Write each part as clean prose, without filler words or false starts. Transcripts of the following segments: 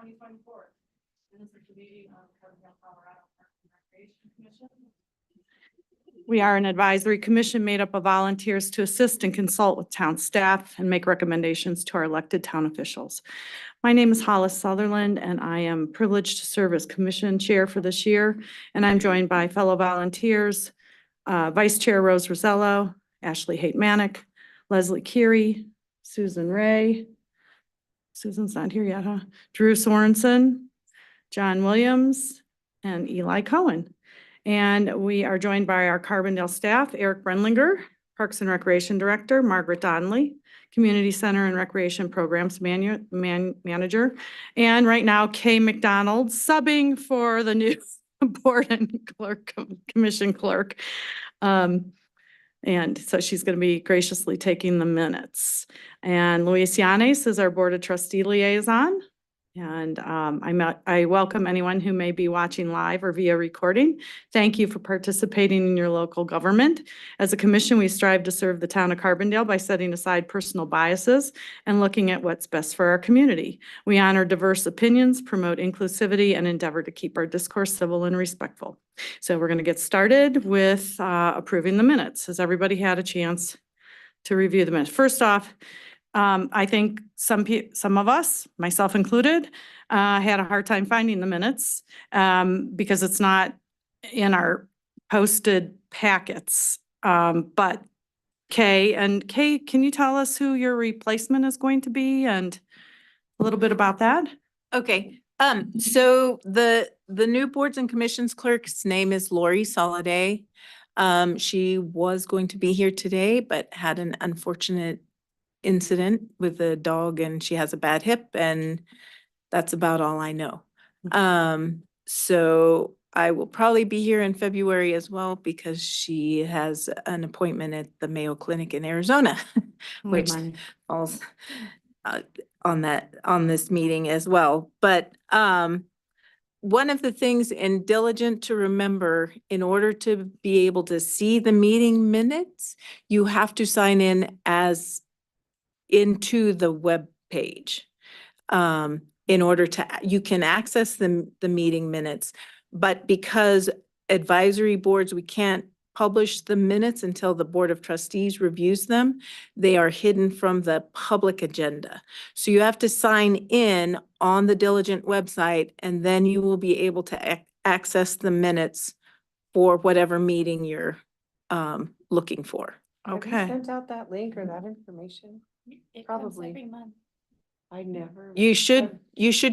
2024. And this is the meeting of Carbondale, Colorado Parks and Recreation Commission. We are an advisory commission made up of volunteers to assist and consult with town staff and make recommendations to our elected town officials. My name is Hollis Sutherland, and I am privileged to serve as commission chair for this year. And I'm joined by fellow volunteers, Vice Chair Rose Rosello, Ashley Haight-Manick, Leslie Keary, Susan Ray. Susan's not here yet, huh? Drew Sorensen, John Williams, and Eli Cohen. And we are joined by our Carbondale staff, Eric Brenlinger, Parks and Recreation Director, Margaret Donnelly, Community Center and Recreation Programs Manager, and right now Kay McDonald, subbing for the new board and commission clerk. And so she's going to be graciously taking the minutes. And Luis Yanes is our Board of Trustee liaison. And I welcome anyone who may be watching live or via recording. Thank you for participating in your local government. As a commission, we strive to serve the town of Carbondale by setting aside personal biases and looking at what's best for our community. We honor diverse opinions, promote inclusivity, and endeavor to keep our discourse civil and respectful. So we're going to get started with approving the minutes. Has everybody had a chance to review the minutes? First off, I think some of us, myself included, had a hard time finding the minutes because it's not in our posted packets. But Kay, can you tell us who your replacement is going to be and a little bit about that? Okay. So the new boards and commissions clerk's name is Lori Soliday. She was going to be here today, but had an unfortunate incident with a dog and she has a bad hip, and that's about all I know. So I will probably be here in February as well because she has an appointment at the Mayo Clinic in Arizona, which falls on this meeting as well. But one of the things in diligent to remember, in order to be able to see the meeting minutes, you have to sign in as into the web page. In order to, you can access the meeting minutes, but because advisory boards, we can't publish the minutes until the Board of Trustees reviews them. They are hidden from the public agenda. So you have to sign in on the Diligent website, and then you will be able to access the minutes for whatever meeting you're looking for. Okay. Have you sent out that link or that information? It Probably. comes every month. I never. You should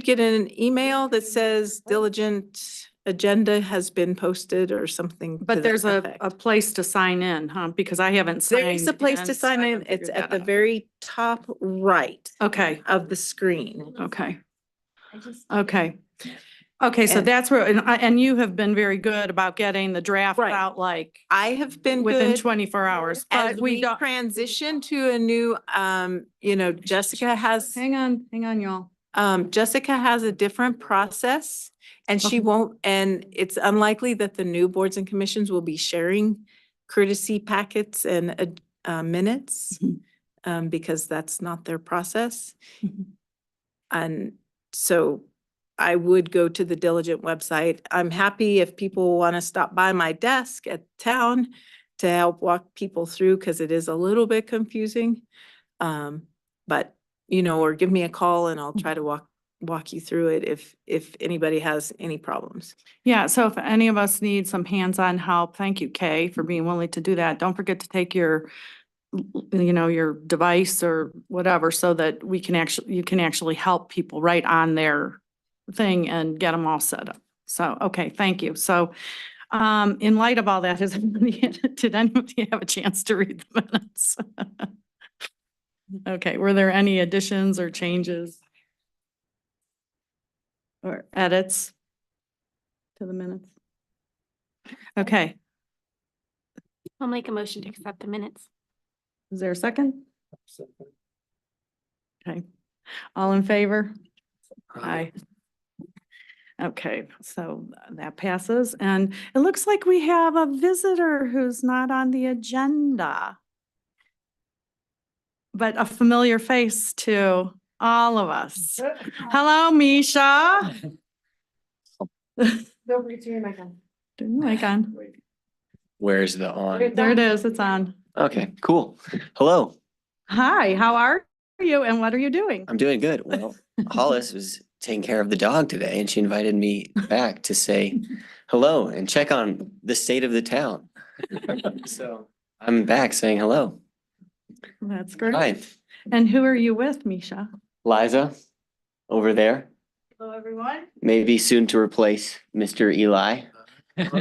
get an email that says Diligent agenda has been posted or something. But there's a place to sign in, huh? Because I haven't signed. There is a place to sign in. It's at the very top right. Okay. Of the screen. Okay. Okay, so that's where, and you have been very good about getting the draft out like I have been within good 24 hours, as but we transition to a new, Jessica has. Hang on, y'all. Jessica has a different process and she won't, and it's unlikely that the new boards and commissions will be sharing courtesy packets and minutes because that's not their process. And so I would go to the Diligent website. I'm happy if people want to stop by my desk at town to help walk people through because it is a little bit confusing. But or give me a call and I'll try to walk you through it if anybody has any problems. Yeah, so if any of us need some hands-on help, thank you, Kay, for being willing to do that. Don't forget to take your device or whatever so that you can actually help people right on their thing and get them all set up. So, okay, thank you. So, in light of all that, did anybody have a chance to read the minutes? Okay, were there any additions or changes or edits to the minutes? Okay. I'll make a motion to accept the minutes. Is there a second? Okay. All in favor? Aye. Okay, so that passes. And it looks like we have a visitor who's not on the agenda. But a familiar face too. all of us. Hello, Misha. Don't forget to turn your mic on. Turn your mic on. Where's the on? There it is. It's on. Okay, cool. Hello, Hi, how are you and what are you doing? I'm doing good. Well, Hollis was taking care of the dog today and she invited me back to say hello and check on the state of the town. So I'm back saying hello. That's great. Hi, And who are you with, Misha? Liza, over there, Hello, everyone. maybe soon to replace Mr. Eli.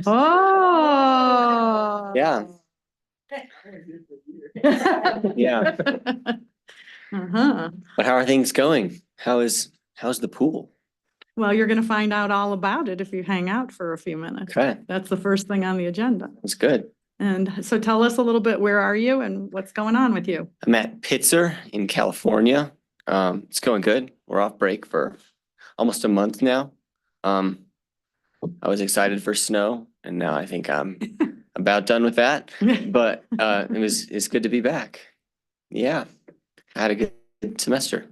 Oh. Yeah. Yeah. Uh-huh. But how are things going? How's the pool? Well, you're going to find out all about it if you hang out for a few minutes. Okay, That's the first thing on the agenda. that's good. And so tell us a little bit, where are you and what's going on with you? I'm at Pitzer in California. It's going good. We're off break for almost a month now. I was excited for snow and now I think I'm about done with that. But it's good to be back. Yeah. I had a good semester.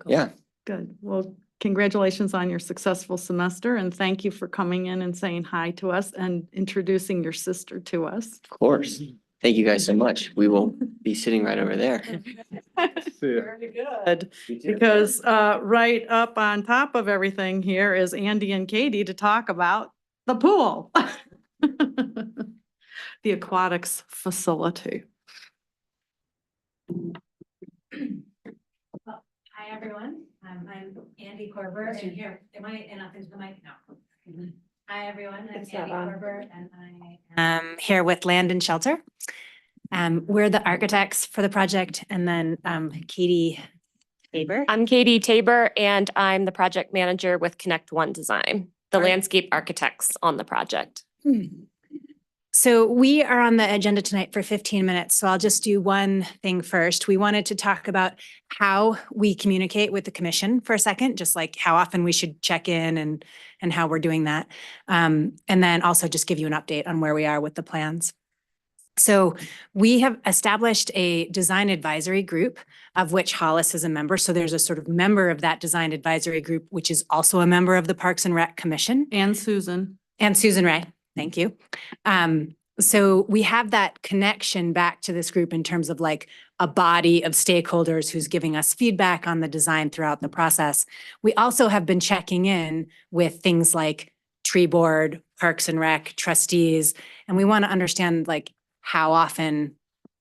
Yeah, Good. Well, congratulations on your successful semester and thank you for coming in and saying hi to us and introducing your sister to us. of course. Thank you guys so much. We will be sitting right over there. Very good. Because right up on top of everything here is Andy and Katie to talk about the pool. The aquatics facility. Hi, everyone. I'm Andy Corber and here, am I in up into the mic? No. Hi, everyone. I'm It's not Andy on. Corber and I am here with Land and Shelter. We're the architects for the project and then Katie Tabor. I'm Katie Tabor and I'm the project manager with Connect One Design, the landscape architects on the project. So we are on the agenda tonight for 15 minutes, so I'll just do one thing first. We wanted to talk about how we communicate with the commission for a second, just like how often we should check in and how we're doing that. And then also just give you an update on where we are with the plans. So we have established a design advisory group of which Hollis is a member. So there's a sort of member of that design advisory group, which is also a member of the Parks and Rec Commission. And Susan. And Susan Ray. Thank you. So we have that connection back to this group in terms of like a body of stakeholders who's giving us feedback on the design throughout the process. We also have been checking in with things like tree board, Parks and Rec, trustees, and we want to understand like how often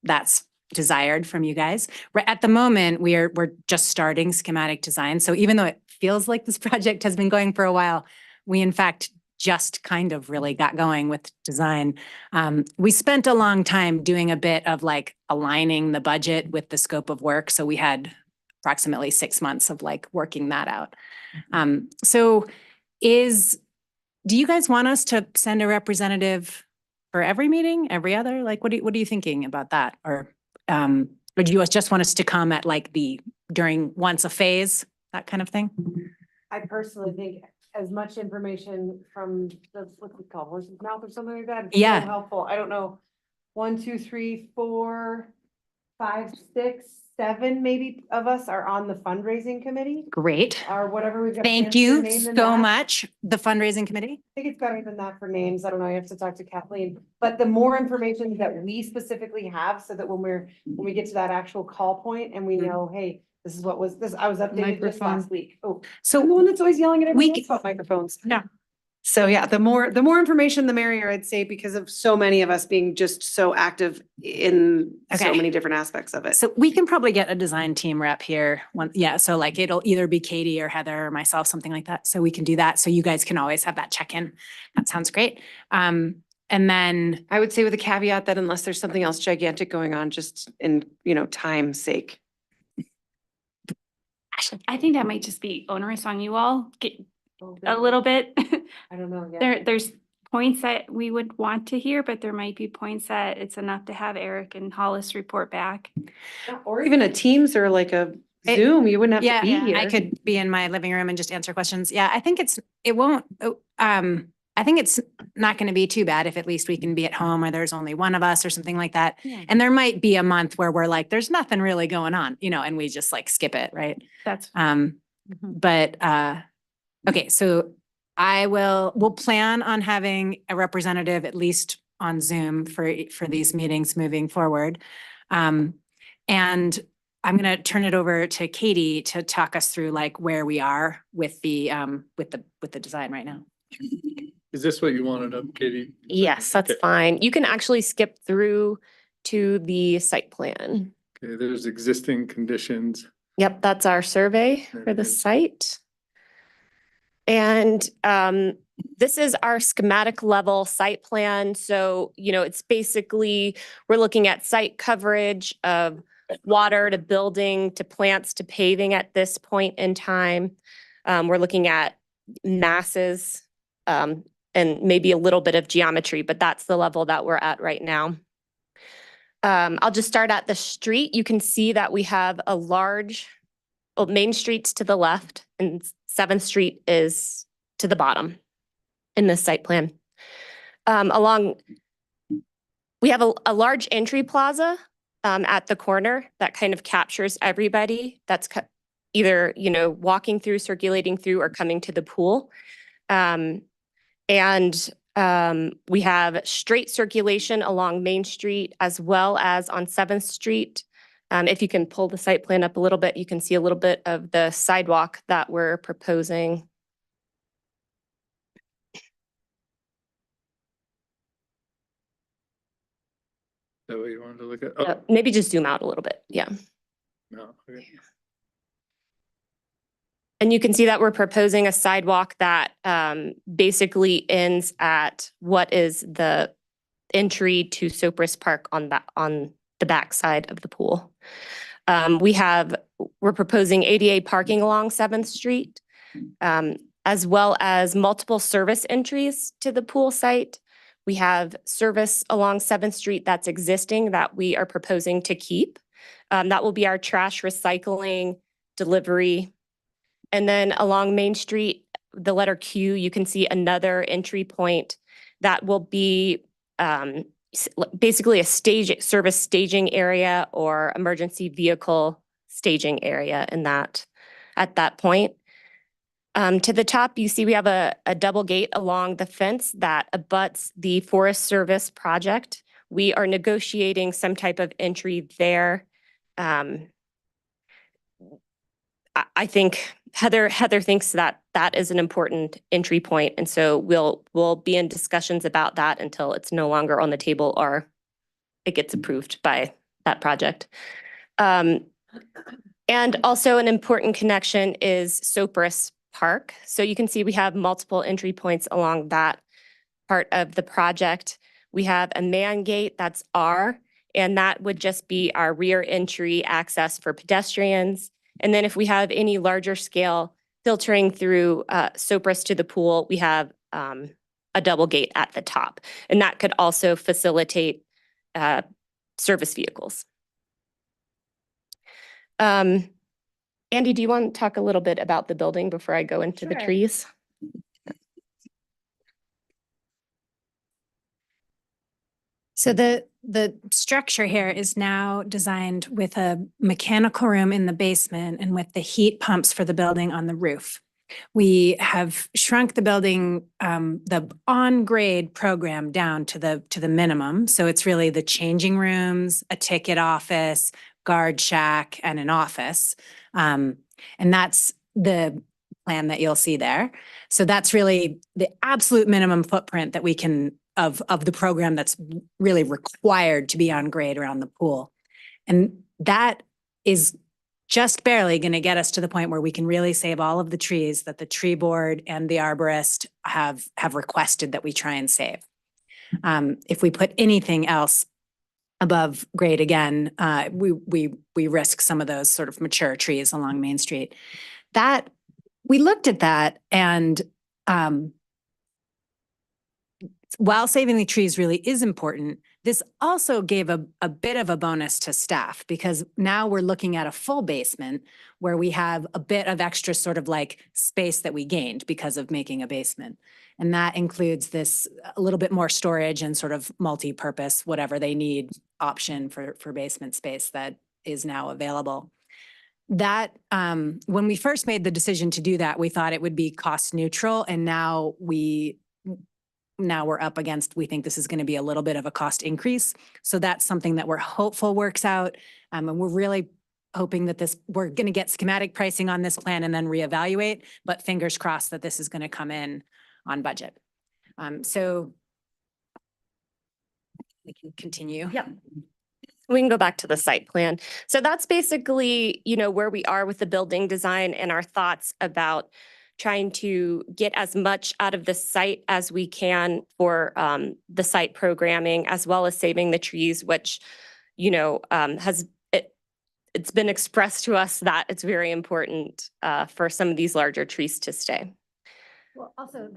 that's desired from you guys. Right at the moment, we're just starting schematic design. So even though it feels like this project has been going for a while, we in fact just kind of really got going with design. We spent a long time doing a bit of like aligning the budget with the scope of work. So we had approximately 6 months of like working that out. So do you guys want us to send a representative for every meeting, every other? Like, what are you thinking about that? Or do you just want us to come at like during once a phase, that kind of thing? I personally think as much information from the, what's it called, horse's mouth or something like that. It's so Yeah. helpful. I don't know. 1, 2, 3, 4, 5, 6, 7 maybe of us are on the fundraising committee Great. or whatever we've got. Thank fancier you name than so that. much. The fundraising committee? I think it's better than that for names. I don't know. You have to talk to Kathleen, but the more information that we specifically have so that when we get to that actual call point and we know, hey, this is what was this, I was updated this Microphone. last week. Oh, So I'm the one that's always yelling at We everyone else about microphones. Yeah. So yeah, the more information, the merrier, I'd say, because of so many of us being just so active in so Okay. many different aspects of it. So we can probably get a design team rep here. So like it'll either be Katie or Heather or myself, something like that. So we can do that. So you guys can always have that check-in. That sounds great. And then, I would say with a caveat that unless there's something else gigantic going on, just in, time's sake. Actually, I think that might just be onerous on you all, a little bit. I don't know. Yeah. There's points that we would want to hear, but there might be points that it's enough to have Eric and Hollis report back. Or even a Teams or like a It- Zoom, you wouldn't have yeah, to be here. I could be in my living room and just answer questions. Yeah, I think it won't, I think it's not going to be too bad if at least we can be at home or there's only one of us or something like that. Yeah. And there might be a month where we're like, there's nothing really going on, and we just like skip it, right? That's But okay, so we'll plan on having a representative at least on Zoom for these meetings moving forward. And I'm going to turn it over to Katie to talk us through like where we are with the design right now. Is this what you wanted up, Katie? Yes, that's Okay. fine. You can actually skip through to the site plan. Okay, there's existing conditions. Yep, that's our survey for the Okay. site. And this is our schematic level site plan. So, it's basically, we're looking at site coverage of water to building to plants to paving at this point in time. We're looking at masses and maybe a little bit of geometry, but that's the level that we're at right now. I'll just start at the street. You can see that we have a large, Main Street's to the left and 7th Street is to the bottom in this site plan. We have a large entry plaza at the corner that kind of captures everybody that's either, walking through, circulating through, or coming to the pool. We have straight circulation along Main Street as well as on 7th Street. If you can pull the site plan up a little bit, you can see a little bit of the sidewalk that we're proposing. Is that what you wanted to look at? Oh, Maybe just zoom out a little bit. Yeah. no. Okay. And you can see that we're proposing a sidewalk that basically ends at what is the entry to Sopris Park on the back side of the pool. We're proposing ADA parking along 7th Street, as well as multiple service entries to the pool site. We have service along 7th Street that's existing that we are proposing to keep. That will be our trash recycling delivery. And then along Main Street, the letter Q, you can see another entry point that will be basically a service staging area or emergency vehicle staging area at that point. To the top, you see we have a double gate along the fence that abuts the Forest Service project. We are negotiating some type of entry there. I think Heather thinks that is an important entry point, and so we'll be in discussions about that until it's no longer on the table or it gets approved by that project. And also an important connection is Sopris Park. So you can see we have multiple entry points along that part of the project. We have a man gate, that's R, and that would just be our rear entry access for pedestrians. And then if we have any larger scale filtering through Sopris to the pool, we have a double gate at the top. And that could also facilitate service vehicles. Andy, do you want to talk a little bit about the building before I go into the Sure. trees? So the structure here is now designed with a mechanical room in the basement and with the heat pumps for the building on the roof. We have shrunk the building, the on-grade program down to the minimum. So it's really the changing rooms, a ticket office, guard shack, and an office. And that's the plan that you'll see there. So that's really the absolute minimum footprint that we can of the program that's really required to be on grade around the pool. And that is just barely going to get us to the point where we can really save all of the trees that the tree board and the arborist have requested that we try and save. If we put anything else above grade again, we risk some of those sort of mature trees along Main Street. That we looked at that, and while saving the trees really is important, This also gave a bit of a bonus to staff because now we're looking at a full basement where we have a bit of extra sort of like space that we gained because of making a basement. And that includes this a little bit more storage and sort of multi-purpose, whatever they need option for basement space that is now available. That, when we first made the decision to do that, we thought it would be cost neutral, and now we're up against, we think this is going to be a little bit of a cost increase. So that's something that we're hopeful works out. And we're really hoping that we're going to get schematic pricing on this plan and then reevaluate, but fingers crossed that this is going to come in on budget. So we can continue. Yep. We can go back to the site plan. So that's basically, where we are with the building design and our thoughts about trying to get as much out of the site as we can for the site programming, as well as saving the trees, which, it's been expressed to us that it's very important for some of these larger trees to stay. Well, also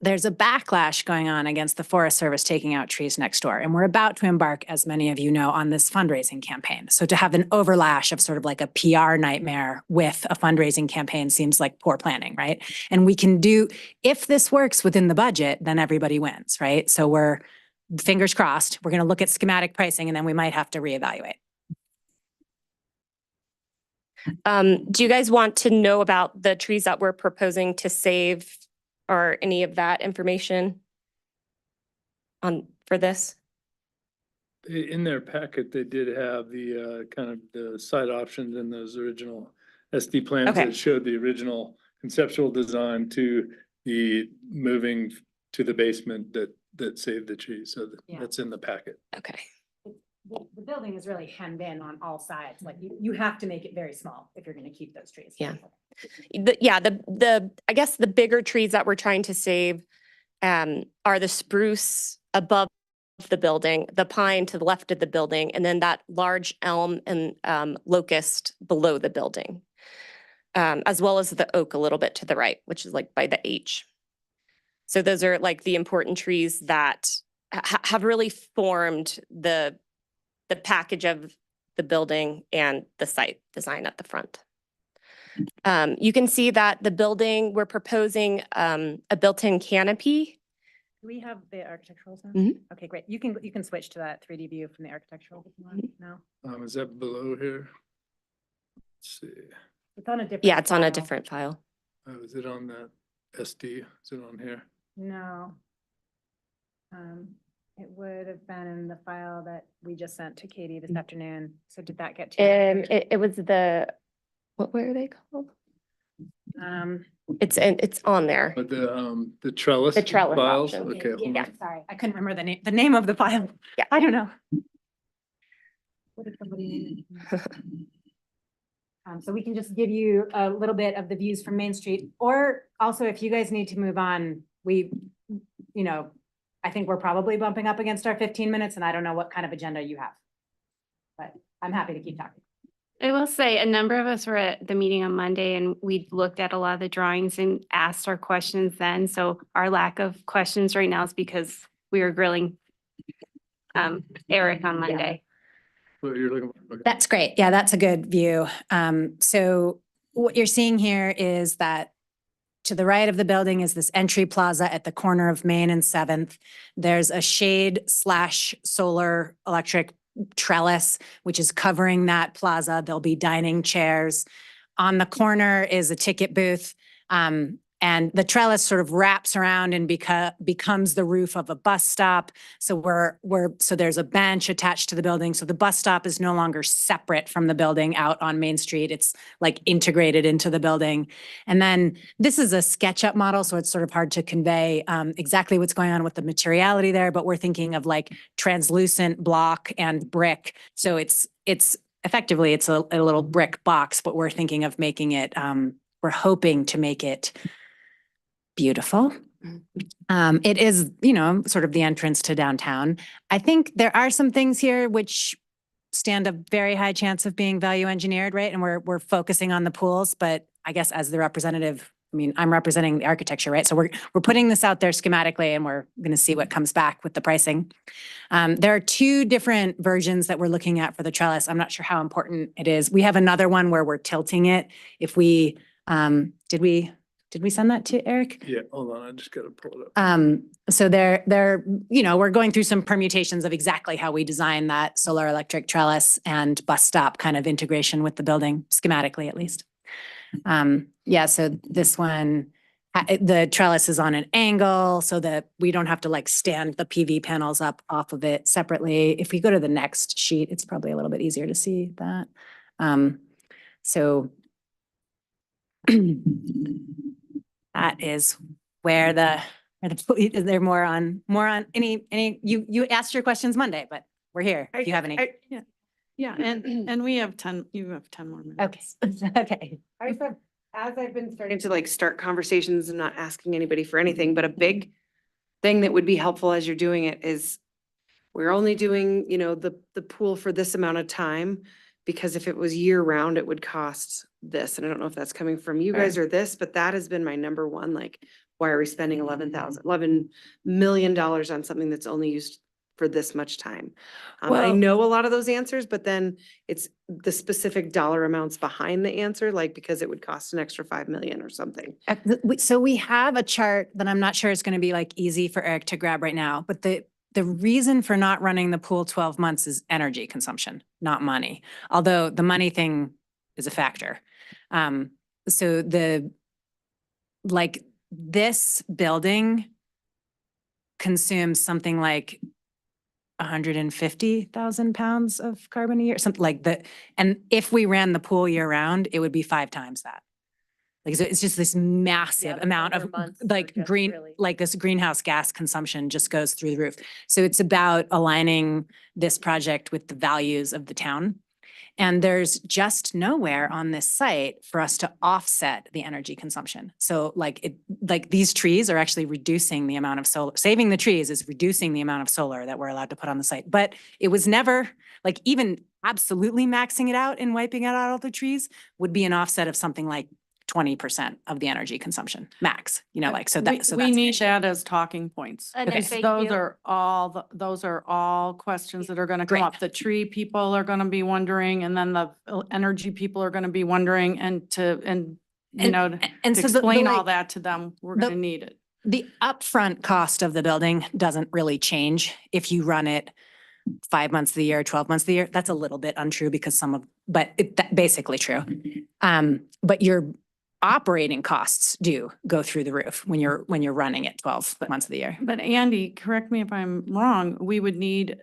there's a backlash going on against the Forest Service taking out trees next door. And we're about to embark, as many of you know, on this fundraising campaign. So to have an overlash of sort of like a PR nightmare with a fundraising campaign seems like poor planning, right? And we can if this works within the budget, then everybody wins, right? So we're, fingers crossed, we're going to look at schematic pricing and then we might have to reevaluate. Do you guys want to know about the trees that we're proposing to save or any of that information for this? In their packet, they did have the kind of the site options in those original SD plans Okay. that showed the original conceptual design to the moving to the basement that saved the trees. So Yeah. that's in the packet. Okay. The building is really hemmed in on all sides. Like you have to make it very small if you're going to keep those trees. Yeah. I guess the bigger trees that we're trying to save are the spruce above the building, the pine to the left of the building, and then that large elm and locust below the building, as well as the oak a little bit to the right, which is like by the H. So those are like the important trees that have really formed the package of the building and the site design at the front. You can see that the building, we're proposing a built-in canopy. Do we have the architectural zone? Mhm. Okay, great. You can switch to that 3D view from the architectural if you want. No, Is that below here? Let's see. it's on a different. Yeah, it's on a file. different file. Oh, is it on that SD? Is it on here? No. It would have been in the file that we just sent to Katie this afternoon. So did that get to you? It was what were they called? It's on there. But the trellis. The trellis files? option. Okay, hold Yeah, on. sorry, I couldn't remember the name of the file. Yeah. I don't know. What did somebody? So we can just give you a little bit of the views from Main Street, or also if you guys need to move on, I think we're probably bumping up against our 15 minutes and I don't know what kind of agenda you have. But I'm happy to keep talking. I will say a number of us were at the meeting on Monday and we looked at a lot of the drawings and asked our questions then. So our lack of questions right now is because we were grilling Eric on Monday. What you're looking for? Okay. That's great. Yeah, that's a good view. So what you're seeing here is that to the right of the building is this entry plaza at the corner of Main and 7th. There's a shade/solar electric trellis, which is covering that plaza. There'll be dining chairs. On the corner is a ticket booth. And the trellis sort of wraps around and becomes the roof of a bus stop. So so there's a bench attached to the building. So the bus stop is no longer separate from the building out on Main Street. It's like integrated into the building. And then this is a SketchUp model, so it's sort of hard to convey exactly what's going on with the materiality there, but we're thinking of like translucent block and brick. So it's effectively, it's a little brick box, but we're thinking of making it, we're hoping to make it beautiful. It is, sort of the entrance to downtown. I think there are some things here which stand a very high chance of being value engineered, right? And we're focusing on the pools, but I guess as the representative I mean, I'm representing the architecture, right? So we're putting this out there schematically and we're going to see what comes back with the pricing. There are two different versions that we're looking at for the trellis. I'm not sure how important it is. We have another one where we're tilting it. If we, did we send that to Eric? Yeah, hold on, I just gotta pull it up. So we're going through some permutations of exactly how we design that solar electric trellis and bus stop kind of integration with the building, schematically at least. Yeah, so this one, the trellis is on an angle so that we don't have to like stand the PV panels up off of it separately. If we go to the next sheet, it's probably a little bit easier to see that. So that is where they're more on any, you asked your questions Monday, but we're here if you have any. Yeah, and we have 10, you have 10 more minutes. Okay, okay. I just have, as I've been starting to like start conversations and not asking anybody for anything, but a big thing that would be helpful as you're doing it is we're only doing, the pool for this amount of time, because if it was year round, it would cost this. And I don't know if that's coming from you guys or this, but that has been my number one, like, why are we spending $11 million on something that's only used for this much time? I Well- know a lot of those answers, but then it's the specific dollar amounts behind the answer, like because it would cost an extra 5 million or something. So we have a chart that I'm not sure it's going to be like easy for Eric to grab right now, but the reason for not running the pool 12 months is energy consumption, not money. Although the money thing is a factor. So this building consumes something like 150,000 pounds of carbon a year, something like that. And if we ran the pool year round, it would be 5 times that. Like, so it's just this massive amount of like this greenhouse gas consumption just goes through the roof. So it's about aligning this project with the values of the town. And there's just nowhere on this site for us to offset the energy consumption. So like these trees are actually reducing the amount of solar, saving the trees is reducing the amount of solar that we're allowed to put on the site. But it was never like even absolutely maxing it out and wiping out all the trees would be an offset of something like 20% of the energy consumption max, We need that as talking points. And Because FAQ. those are all questions that are gonna come Great. up. The tree people are gonna be wondering, and then the energy people are gonna be wondering, and to explain all that to them, we're the- gonna need it. The upfront cost of the building doesn't really change if you run it 5 months of the year, 12 months of the year. That's a little bit untrue because that's basically true. But your operating costs do go through the roof when you're running it 12 months of the year. But Andy, correct me if I'm wrong, we would need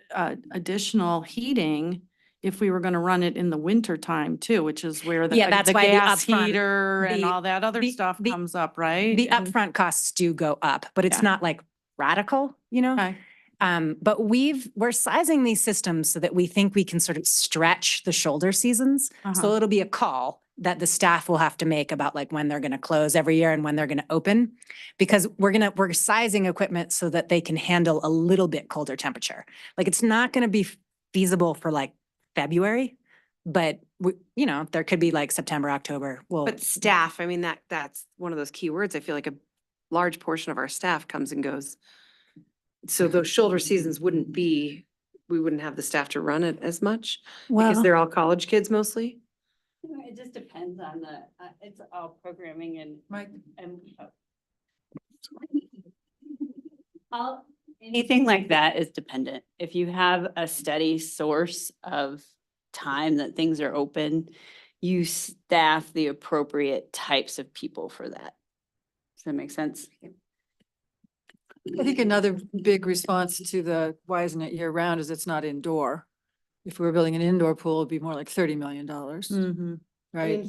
additional heating if we were gonna run it in the winter time too, which is where the Yeah, that's the why the gas upfront- heater and the- all that other the- stuff the- comes up, right? The And- upfront costs do go up, but it's Yeah. not like radical, Okay. But we're sizing these systems so that we think we can sort of stretch the shoulder seasons. So Uh-huh. it'll be a call that the staff will have to make about like when they're going to close every year and when they're going to open. Because we're sizing equipment so that they can handle a little bit colder temperature. Like it's not going to be feasible for like February, but there could be like September, October. But staff, I mean, that's one of those key words. I feel like a large portion of our staff comes and goes. So those shoulder seasons we wouldn't have the staff to run it as much because they're all college kids mostly. It just depends on it's all programming and. Anything like that is dependent. If you have a steady source of time that things are open, you staff the appropriate types of people for that. Does that make sense? I think another big response to the why isn't it year round is it's not indoor. If we were building an indoor pool, it'd be more like $30 million, Mhm. right?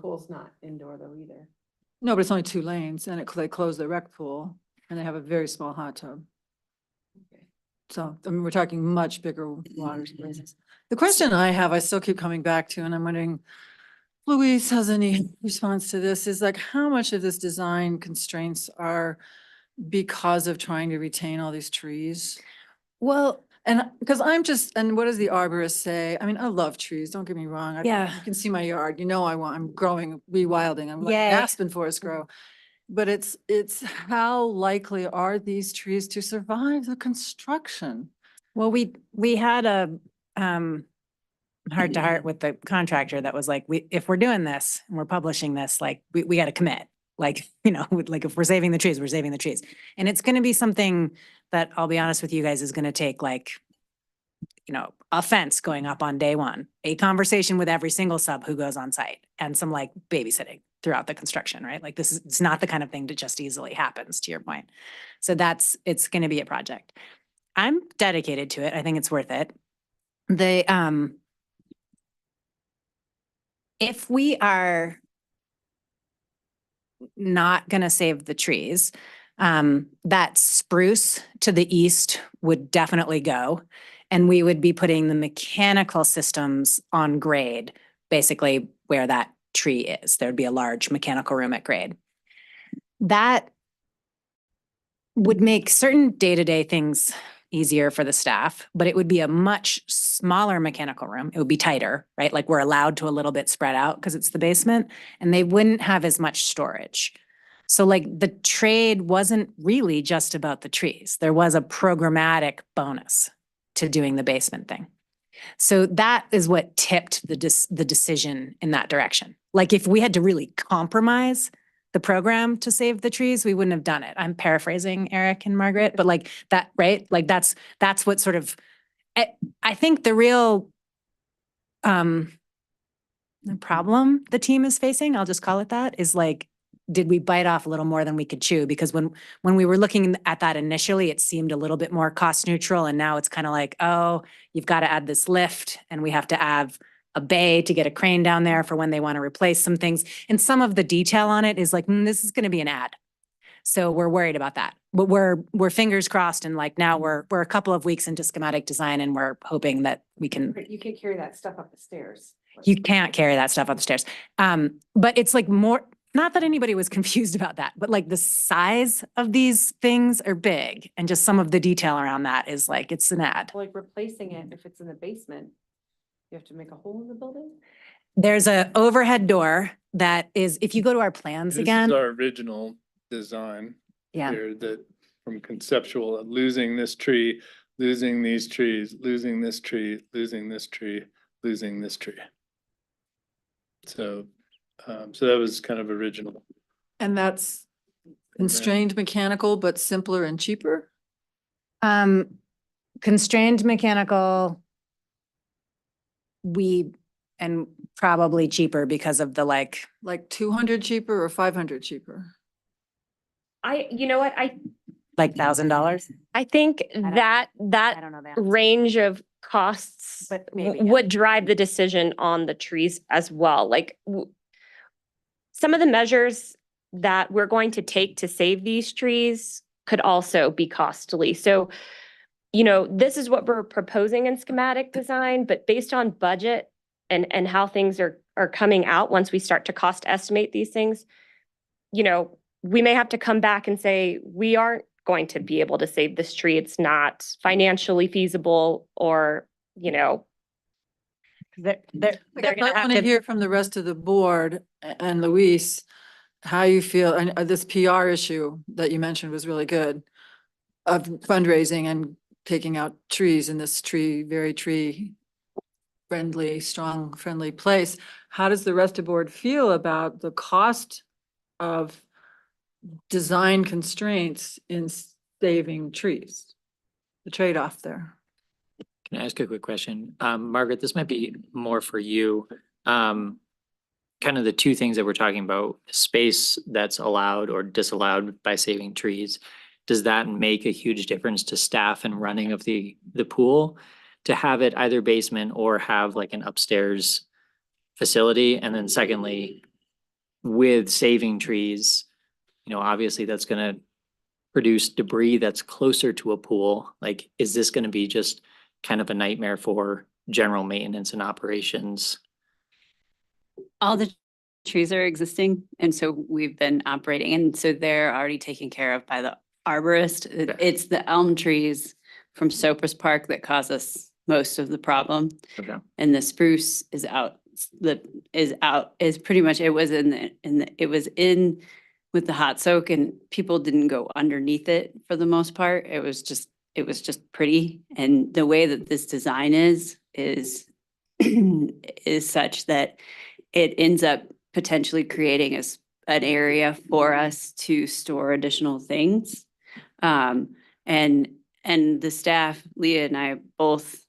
pool's not indoor though either. No, but it's only 2 lanes and they close the rec pool and they have a very small hot tub. So, I mean, we're talking much bigger water spaces. The question I have, I still keep coming back to, and I'm wondering, Louise has any response to this, is like how much of this design constraints are because of trying to retain all these trees? Well, And because and what does the arborist say? I mean, I love trees, don't get me wrong. Yeah. You can see my yard, I'm growing, rewilding, I'm letting Yay. aspen forest grow. But it's how likely are these trees to survive the construction? Well, we had a heart to heart with the contractor that was like, if we're doing this and we're publishing this, like, we got to commit. Like, like if we're saving the trees, we're saving the trees. And it's going to be something that, I'll be honest with you guys, is going to take like, a fence going up on day one, a conversation with every single sub who goes on site, and some like babysitting throughout the construction, right? Like it's not the kind of thing that just easily happens, to your point. So it's going to be a project. I'm dedicated to it. I think it's worth it. If we are not going to save the trees, that spruce to the east would definitely go. And we would be putting the mechanical systems on grade, basically where that tree is. There'd be a large mechanical room at grade. That would make certain day-to-day things easier for the staff, but it would be a much smaller mechanical room. It would be tighter, right? Like we're allowed to a little bit spread out because it's the basement, and they wouldn't have as much storage. So like the trade wasn't really just about the trees. There was a programmatic bonus to doing the basement thing. So that is what tipped the decision in that direction. Like if we had to really compromise the program to save the trees, we wouldn't have done it. I'm paraphrasing Eric and Margaret, but like that, right? Like that's what sort of, I think the real the problem the team is facing, I'll just call it that, is like, did we bite off a little more than we could chew? Because when we were looking at that initially, it seemed a little bit more cost neutral. And now it's kind of like, oh, you've got to add this lift, and we have to have a bay to get a crane down there for when they want to replace some things. And some of the detail on it is like, this is going to be an ad. So we're worried about that. But we're fingers crossed, and like now we're a couple of weeks into schematic design, and we're hoping that we can. You can carry that stuff up the stairs. You can't carry that stuff up the stairs. But it's like more. Not that anybody was confused about that, but like the size of these things are big, and just some of the detail around that is like, it's an ad. Like replacing it, if it's in the basement, you have to make a hole in the building? There's a overhead door that is, if you go to our plans This again. is our original design Yeah. here, that from conceptual, losing this tree, losing these trees, losing this tree, losing this tree, losing this tree. So that was kind of original. And that's constrained mechanical, but simpler and cheaper? Constrained mechanical. And probably cheaper because of the like 200 cheaper or 500 cheaper? You know what, like $1,000. I think don't- that I don't know that. range of costs But maybe, yeah. would drive the decision on the trees as well. Like some of the measures that we're going to take to save these trees could also be costly. So, this is what we're proposing in schematic design, but based on budget and how things are coming out once we start to cost estimate these things, we may have to come back and say, we aren't going to be able to save this tree. It's not financially feasible, or, They're I gonna have want to to, hear from the rest of the board and Luis, how you feel, and this PR issue that you mentioned was really good, of fundraising and taking out trees in this very tree friendly, strong, friendly place. How does the rest of the board feel about the cost of design constraints in saving trees? The trade-off there. Can I ask a quick question? Margaret, this might be more for you. Kind of the two things that we're talking about, space that's allowed or disallowed by saving trees. Does that make a huge difference to staff and running of the pool to have it either basement or have like an upstairs facility? And then secondly, with saving trees, obviously that's going to produce debris that's closer to a pool. Like, is this going to be just kind of a nightmare for general maintenance and operations? All the trees are existing, and so we've been operating, and so they're already taken care of by the arborist. It's the elm trees from Sopris Park that cause us most of the problem. Okay. And the spruce is out, is pretty much, it was in with the hot soak, and people didn't go underneath it for the most part. It was just pretty. And the way that this design is is such that it ends up potentially creating an area for us to store additional things. And the staff, Leah and I both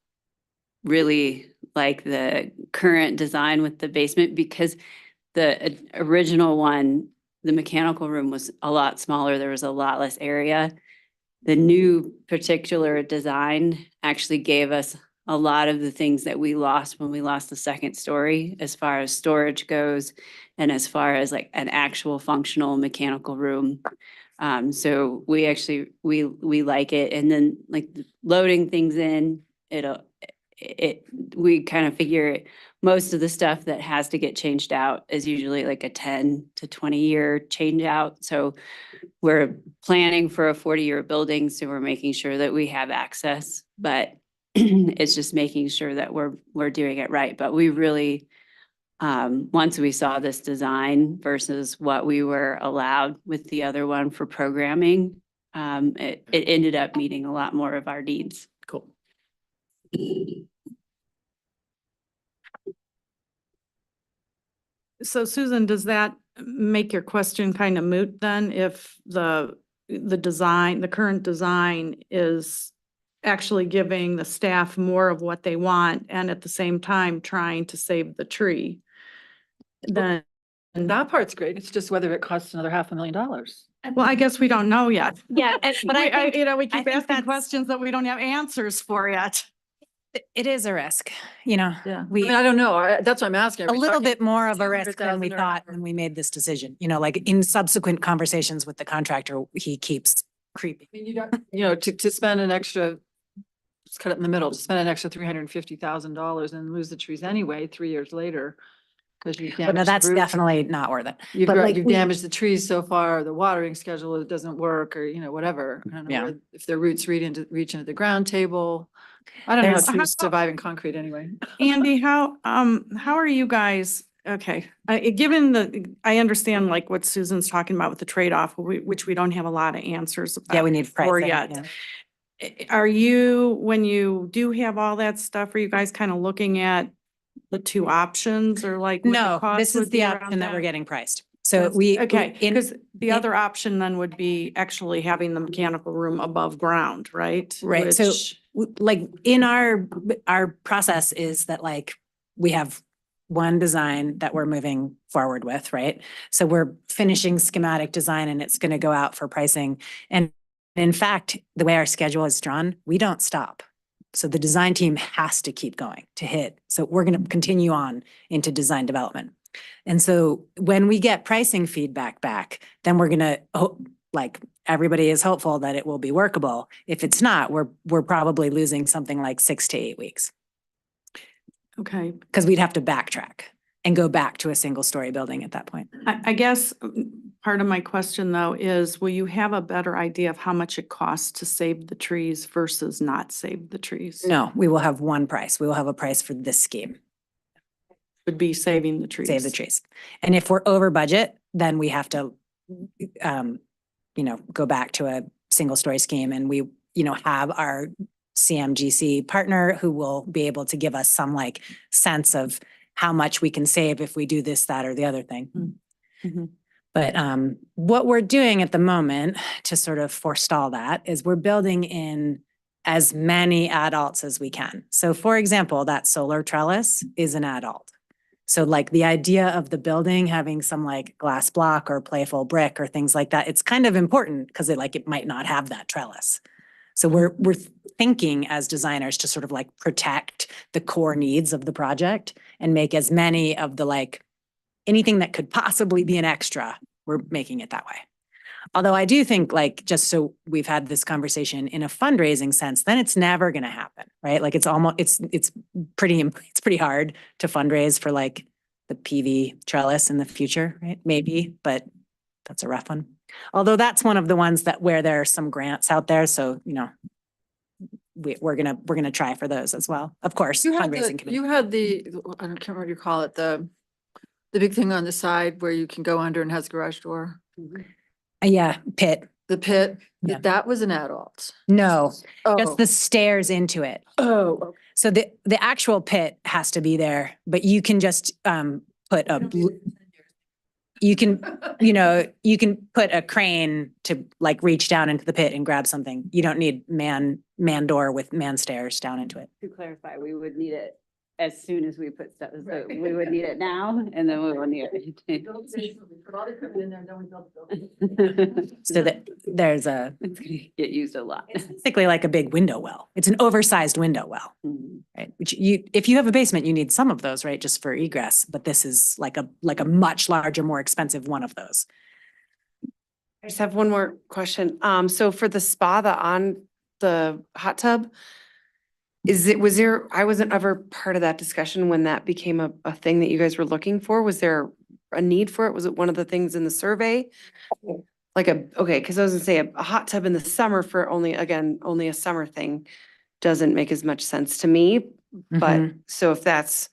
really like the current design with the basement, because the original one, the mechanical room was a lot smaller. There was a lot less area. The new particular design actually gave us a lot of the things that we lost when we lost the second story, as far as storage goes, and as far as like an actual functional mechanical room. So we actually, we like it. And then like loading things in, we kind of figure most of the stuff that has to get changed out is usually like a 10 to 20 year change out. So we're planning for a 40-year building, so we're making sure that we have access, but it's just making sure that we're doing it right. But we really, once we saw this design versus what we were allowed with the other one for programming, it ended up meeting a lot more of our needs. Cool. So Susan, does that make your question kind of moot then, if the design, the current design is actually giving the staff more of what they want and at the same time trying to save the tree? Then, That part's great. It's just whether it costs another $500,000. well, I guess we don't know yet. Yeah, but I think You know, we I keep think asking that's- questions that we don't have answers for yet. it is a risk, you know, Yeah. we. I mean, I don't know. That's what I'm asking. Are A we little talking bit more of a risk than we 200,000 or- thought when we made this decision, you know, like in subsequent conversations with the contractor, he keeps creeping. I mean, you don't, you know, to spend an extra, let's cut it in the middle, to spend an extra $350,000 and lose the trees anyway, 3 years later. Because you But no, damaged the that's roots. definitely not worth it. You've but like you've we- damaged the trees so far, the watering schedule, it doesn't work, or, you know, whatever. I don't know Yeah. where- if their roots reach into the ground table. I don't know how There's- trees survive in concrete anyway. Andy, how are you guys, okay, given I understand like what Susan's talking about with the trade-off, which we don't have a lot of answers Yeah, about we need for pricing. yet. yeah. Are you, when you do have all that stuff, are you guys kind of looking at the two options, or like? what the No, cost this would is be the around option that we're that? getting priced. So Yes, we. Okay, in- because the in- other option then would be actually having the mechanical room above ground, right? Right, so Which- like in our process is that like we have one design that we're moving forward with, right? So we're finishing schematic design and it's going to go out for pricing. And in fact, the way our schedule is drawn, we don't stop. So the design team has to keep going to hit. So we're going to continue on into design development. And so when we get pricing feedback back, then we're going to, like, everybody is hopeful that it will be workable. If it's not, we're probably losing something like 6 to 8 weeks, Okay, because we'd have to backtrack and go back to a single story building at that point. I guess part of my question though is, will you have a better idea of how much it costs to save the trees versus not save the trees? No, we will have one price. We will have a price for this scheme, Would be saving the trees. save the trees. And if we're over budget, then we have to, you know, go back to a single story scheme, and we, you know, have our CMGC partner who will be able to give us some like sense of how much we can save if we do this, that, or the other thing. Mhm. But what we're doing at the moment to sort of forestall that is we're building in as many adults as we can. So for example, that solar trellis is an adult. So like the idea of the building having some like glass block or playful brick or things like that, it's kind of important because it might not have that trellis. So we're thinking as designers to sort of like protect the core needs of the project and make as many of the like anything that could possibly be an extra, we're making it that way. Although I do think like, just so we've had this conversation in a fundraising sense, then it's never going to happen, right? Like it's almost, it's pretty hard to fundraise for like the PV trellis in the future, right? Maybe, but that's a rough one. Although that's one of the ones that where there are some grants out there. So, you know, we're gonna try for those as well. Of course, You had fundraising committee. you had I can't remember what you call it, the big thing on the side where you can go under and has a garage door. Yeah, pit. The pit, Yeah. that was an adult. No, Oh, just the stairs into it. oh, So the actual pit has to be there, but you can just put a, you can, you can put a crane to like reach down into the pit and grab something. You don't need man door with man stairs down into it. To clarify, we would need it as soon as we put stuff, so we would need it now and then we will need it. So that there's a, It's gonna get used a lot. it's basically like a big window well. It's an oversized window well, Mhm. right? Which if you have a basement, you need some of those, right? Just for egress, but this is like a much larger, more expensive one of those. I just have one more question. So for the spa, the hot tub, I wasn't ever part of that discussion when that became a thing that you guys were looking for. Was there a need for it? Was it one of the things in the survey? Okay, because I was gonna say a hot tub in the summer for only a summer thing doesn't make as much sense to me. But Mhm. so if that's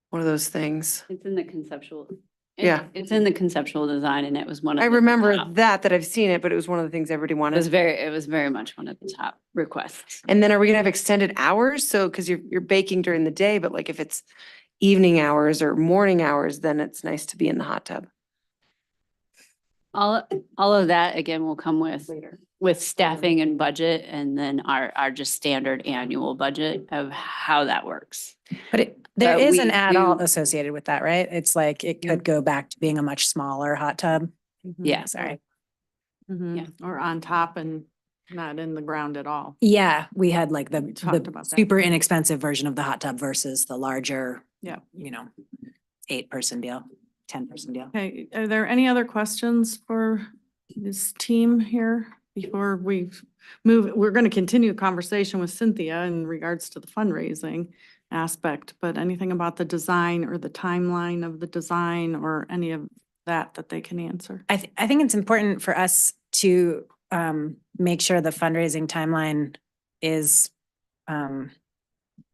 one of those things, It's in the conceptual. Yeah. It's in the conceptual design and it was one of. I the remember top- that I've seen it, but it was one of the things everybody It wanted. was very much one of the top requests. And then are we gonna have extended hours? So, because you're baking during the day, but like if it's evening hours or morning hours, then it's nice to be in the hot tub. All of that, again, will come with staffing and budget and then our just standard annual budget of how that works. But there But is an we add-on do- associated with that, right? It's like, it could go back to being a much smaller hot tub. Yeah. Sorry. Mhm. Or on top and not in the ground at all. Yeah, we had like We talked the about that. super inexpensive version of the hot tub versus the larger, Yeah. 8-person deal, 10-person deal. Okay, are there any other questions for this team here before we move? We're going to continue a conversation with Cynthia in regards to the fundraising aspect, but anything about the design or the timeline of the design or any of that they can answer? I think it's important for us to make sure the fundraising timeline is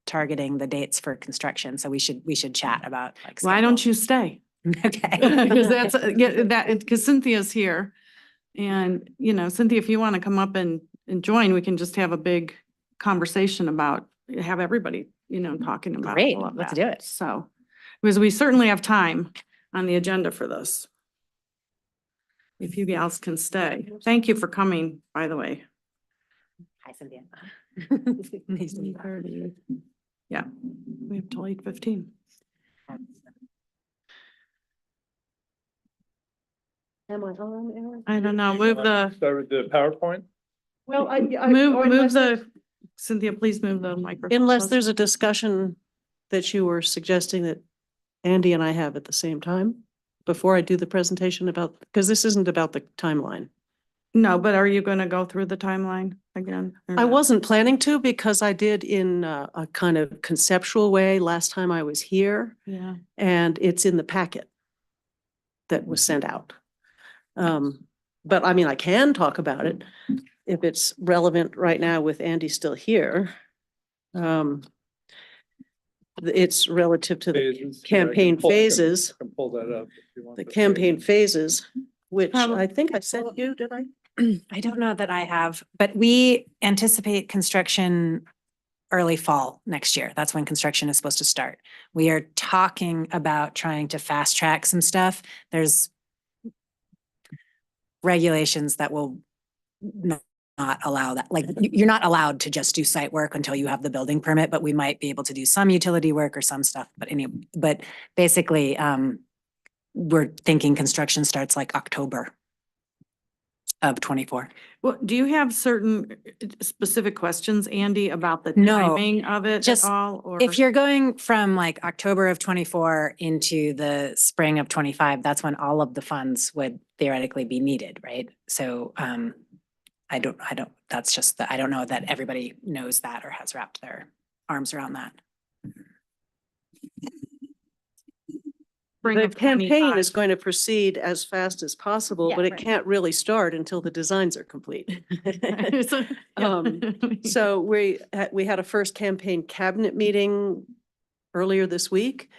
targeting the dates for construction. So we should chat about like. Why don't you stay? Okay. Because because Cynthia's here. And, Cynthia, if you want to come up and join, we can just have a big conversation about, have everybody, talking about Great, all of let's that. do it. So, because we certainly have time on the agenda for this. If you gals can stay. Thank you for coming, by the way. Hi, Cynthia. Yeah, we have till 8:15. Am I on, Aaron? I don't know, move the, Start with the PowerPoint. Well, move the, Cynthia, please move the microphone. Unless there's a discussion that you were suggesting that Andy and I have at the same time, before I do the presentation about, because this isn't about the timeline. No, but are you going to go through the timeline again? or I not? wasn't planning to because I did in a kind of conceptual way last time I was here, Yeah. and it's in the packet that was sent out. But I mean, I can talk about it if it's relevant right now with Andy still here. It's relative to the Phases. Yeah, I can campaign pull- phases, I can pull that up. if you want the the campaign phases. phases, which Probably- I think I sent you, did I? I don't know that I have, but we anticipate construction early fall next year. That's when construction is supposed to start. We are talking about trying to fast track some stuff. There's regulations that will not allow that. Like, you're not allowed to just do site work until you have the building permit, but we might be able to do some utility work or some stuff. But basically, we're thinking construction starts like October of 24. Well, do you have certain specific questions, Andy, about the No, timing of it at just all? Or If you're going from like October of 24 into the spring of 25, that's when all of the funds would theoretically be needed, right? So I don't, I don't know that everybody knows that or has wrapped their arms around that. spring The of campaign 25? is going to proceed as fast as possible, Yeah, but it right. can't really start until the designs are complete. So, yeah. So we had a first campaign cabinet meeting earlier this week.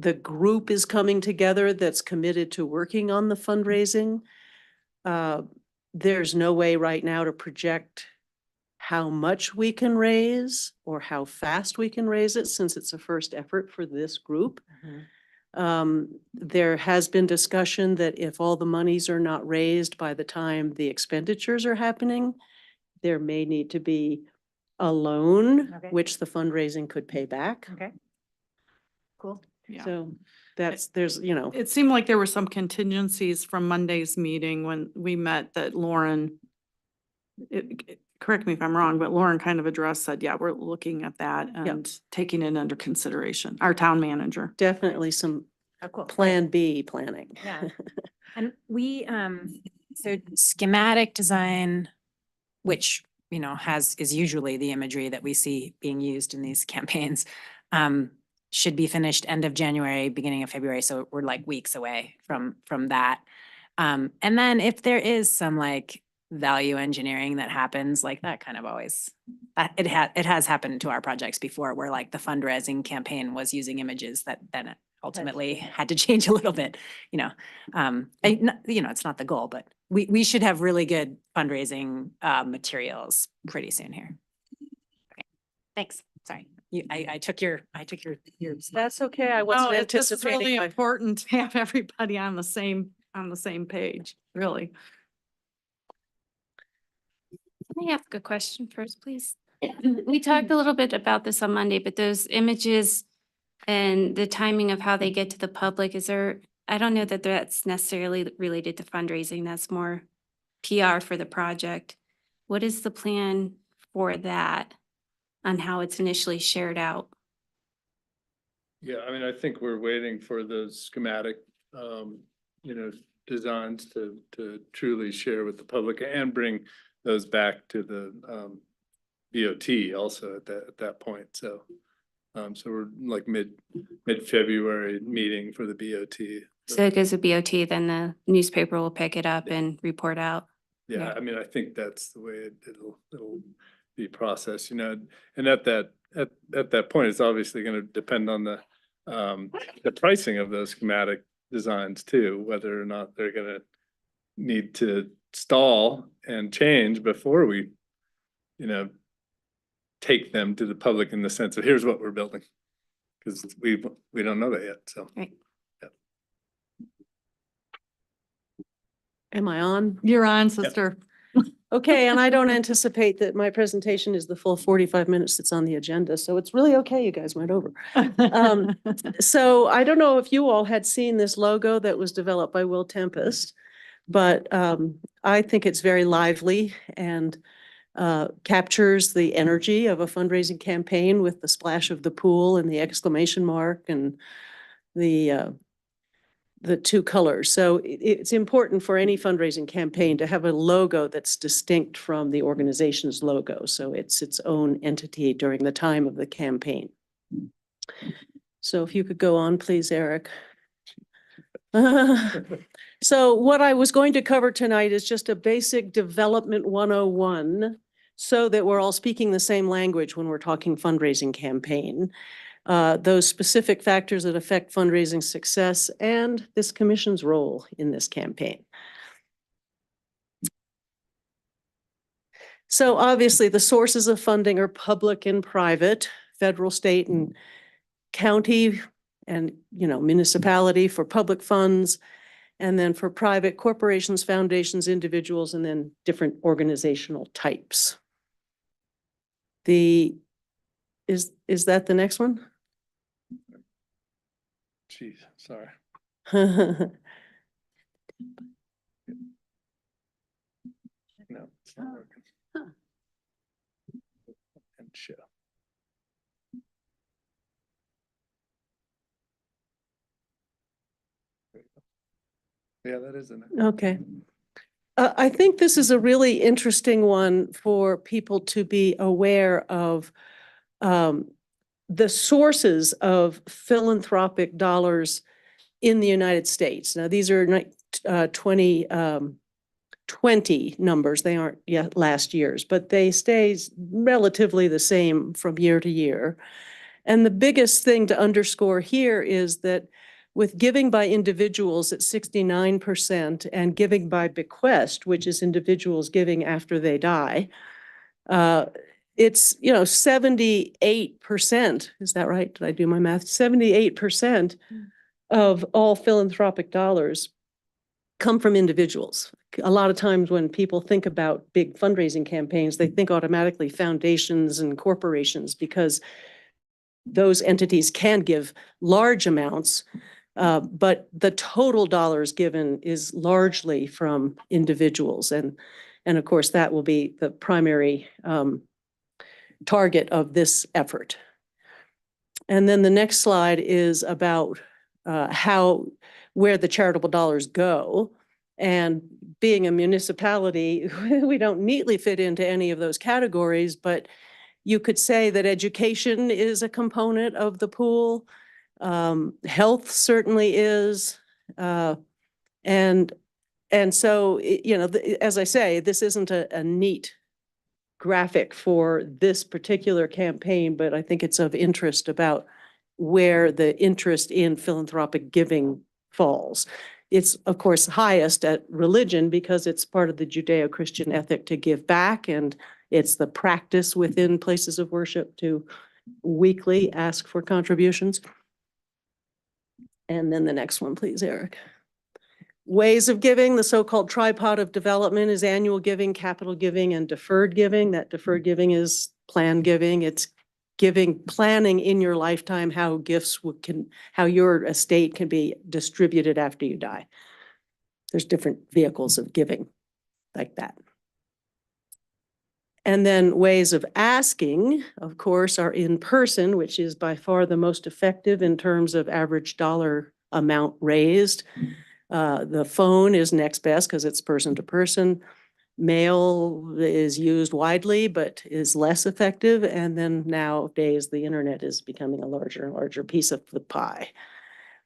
the group is coming together that's committed to working on the fundraising. There's no way right now to project how much we can raise or how fast we can raise it, since it's a first effort for this group. There has been discussion that if all the monies are not raised by the time the expenditures are happening, there may need to be a loan, Okay. which the fundraising could pay back. Okay. Cool. Yeah. So there's, you know, It seemed like there were some contingencies from Monday's meeting when we met that Lauren, correct me if I'm wrong, but Lauren kind of said, yeah, we're looking at that and taking it under consideration, our town manager. definitely some Oh, cool. plan B planning. Yeah. And we, so schematic design, which, you know, is usually the imagery that we see being used in these campaigns, should be finished end of January, beginning of February. So we're like weeks away from that. And then if there is some like value engineering that happens, like that kind of always, it has happened to our projects before, where like the fundraising campaign was using images that then ultimately had to change a little bit, you know. You know, it's not the goal, but we should have really good fundraising materials pretty soon here. Okay, thanks. Sorry, I took your. That's okay. I No, wasn't it's just anticipating. really my- important to have everybody on the same page, really. Can I ask a question first, please? We talked a little bit about this on Monday, but those images and the timing of how they get to the public, I don't know that that's necessarily related to fundraising. That's more PR for the project. What is the plan for that on how it's initially shared out? Yeah, I mean, I think we're waiting for the schematic, designs to truly share with the public and bring those back to the BOT also at that point. So we're like mid-February meeting for the BOT. So it goes to BOT, then the newspaper will pick it up and report out. Yeah, I mean, I think that's the way it'll be processed, and at that point, it's obviously gonna depend on the pricing of those schematic designs too, whether or not they're gonna need to stall and change before we, take them to the public in the sense of here's what we're building. Cause we don't know that yet, so. Right. Am I on? You're on, sister. Okay, and I don't anticipate that my presentation is the full 45 minutes that's on the agenda, so it's really okay, you guys went over. So I don't know if you all had seen this logo that was developed by Will Tempest, but I think it's very lively and captures the energy of a fundraising campaign with the splash of the pool and the exclamation mark and the two colors. So it's important for any fundraising campaign to have a logo that's distinct from the organization's logo. So it's its own entity during the time of the campaign. So if you could go on, please, Eric. So what I was going to cover tonight is just a basic development 101, so that we're all speaking the same language when we're talking fundraising campaign. Those specific factors that affect fundraising success and this commission's role in this campaign. So obviously the sources of funding are public and private, federal, state, and county, and municipality for public funds, and then for private corporations, foundations, individuals, and then different organizational types. Is that the next one? Geez, sorry. No, it's not working. And show. There you go. Yeah, that isn't it. Okay. I think this is a really interesting one for people to be aware of the sources of philanthropic dollars in the United States. Now, these are 2020 numbers. They aren't yet last year's, but they stay relatively the same from year to year. And the biggest thing to underscore here is that with giving by individuals at 69% and giving by bequest, which is individuals giving after they die, it's, 78%. Is that right? Did I do my math? 78% of all philanthropic dollars come from individuals. A lot of times when people think about big fundraising campaigns, they think automatically foundations and corporations because those entities can give large amounts, but the total dollars given is largely from individuals. And of course, that will be the primary target of this effort. And then the next slide is about where the charitable dollars go. And being a municipality, we don't neatly fit into any of those categories, but you could say that education is a component of the pool. Health certainly is. And so, as I say, this isn't a neat graphic for this particular campaign, but I think it's of interest about where the interest in philanthropic giving falls. It's, of course, highest at religion because it's part of the Judeo-Christian ethic to give back, and it's the practice within places of worship to weekly ask for contributions. And then the next one, please, Eric. Ways of giving, the so-called tripod of development is annual giving, capital giving, and deferred giving. That deferred giving is plan giving. It's planning in your lifetime how how your estate can be distributed after you die. There's different vehicles of giving like that. And then ways of asking, of course, are in person, which is by far the most effective in terms of average dollar amount raised. The phone is next best because it's person to person. Mail is used widely, but is less effective. And then nowadays, the internet is becoming a larger and larger piece of the pie.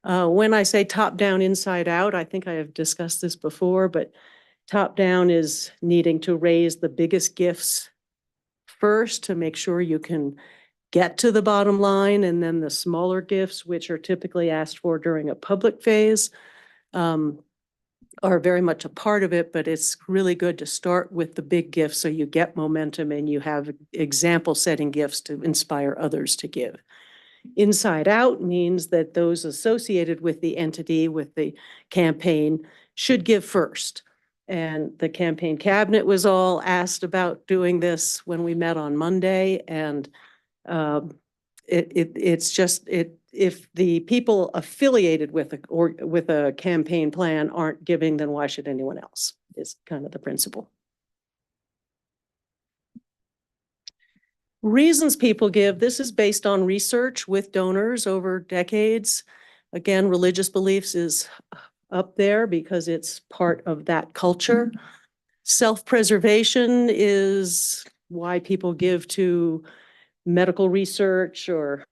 When I say top down, inside out, I think I have discussed this before, but top down is needing to raise the biggest gifts first to make sure you can get to the bottom line, and then the smaller gifts, which are typically asked for during a public phase, are very much a part of it, but it's really good to start with the big gifts so you get momentum and you have example setting gifts to inspire others to give. Inside out means that those associated with the entity, with the campaign, should give first. And the campaign cabinet was all asked about doing this when we met on Monday, and if the people affiliated with a campaign plan aren't giving, then why should anyone else? Is kind of the principle. Reasons people give. This is based on research with donors over decades. Again, religious beliefs is up there because it's part of that culture. Self-preservation is why people give to medical research, or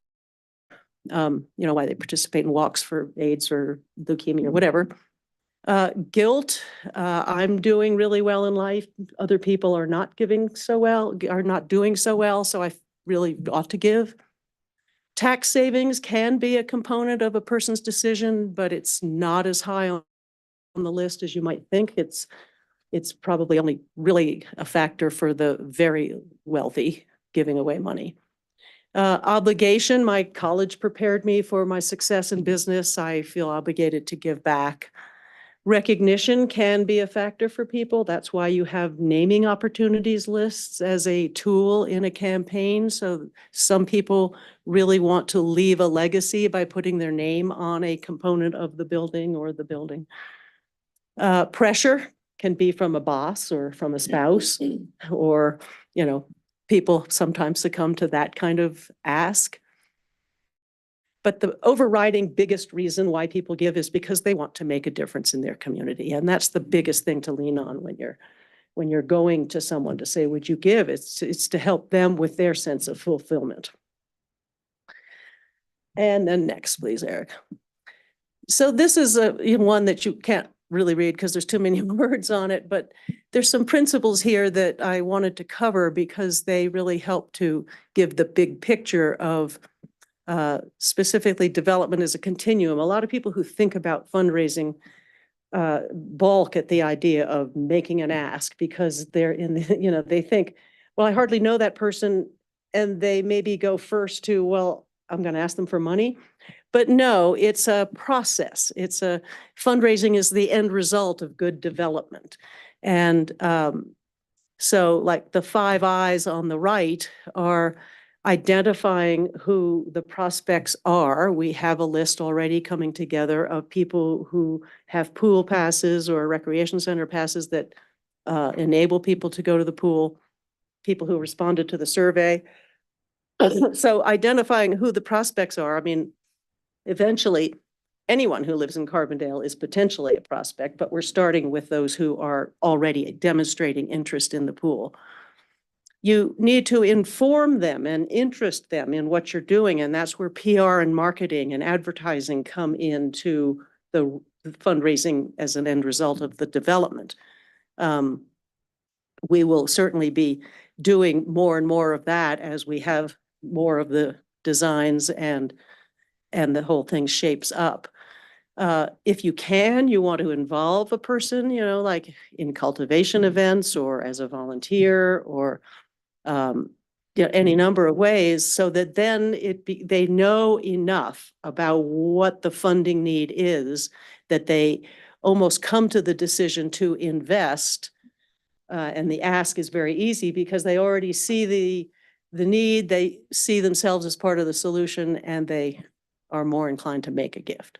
why they participate in walks for AIDS or leukemia or whatever. Guilt, I'm doing really well in life. Other people are not doing so well, so I really ought to give. Tax savings can be a component of a person's decision, but it's not as high on the list as you might think. It's probably only really a factor for the very wealthy giving away money. Obligation, my college prepared me for my success in business. I feel obligated to give back. Recognition can be a factor for people. That's why you have naming opportunities lists as a tool in a campaign. So some people really want to leave a legacy by putting their name on a component of the building or the building. Pressure can be from a boss or from a spouse, or, people sometimes succumb to that kind of ask. But the overriding biggest reason why people give is because they want to make a difference in their community. And that's the biggest thing to lean on when you're going to someone to say, would you give? It's to help them with their sense of fulfillment. And then next, please, Eric. So this is one that you can't really read because there's too many words on it, but there's some principles here that I wanted to cover because they really help to give the big picture of specifically development is a continuum. A lot of people who think about fundraising balk at the idea of making an ask because they're in the, you know, they think, well, I hardly know that person, and they maybe go first to, well, I'm going to ask them for money. But no, it's a process. Fundraising is the end result of good development. And so like the 5 eyes on the right are identifying who the prospects are. We have a list already coming together of people who have pool passes or recreation center passes that enable people to go to the pool, people who responded to the survey. So identifying who the prospects are, I mean, eventually anyone who lives in Carbondale is potentially a prospect, but we're starting with those who are already demonstrating interest in the pool. You need to inform them and interest them in what you're doing, and that's where PR and marketing and advertising come into the fundraising as an end result of the development. We will certainly be doing more and more of that as we have more of the designs and the whole thing shapes up. If you can, you want to involve a person, you know, like in cultivation events or as a volunteer or you know, any number of ways, so that then they know enough about what the funding need is that they almost come to the decision to invest. And the ask is very easy because they already see the need, they see themselves as part of the solution, and they are more inclined to make a gift.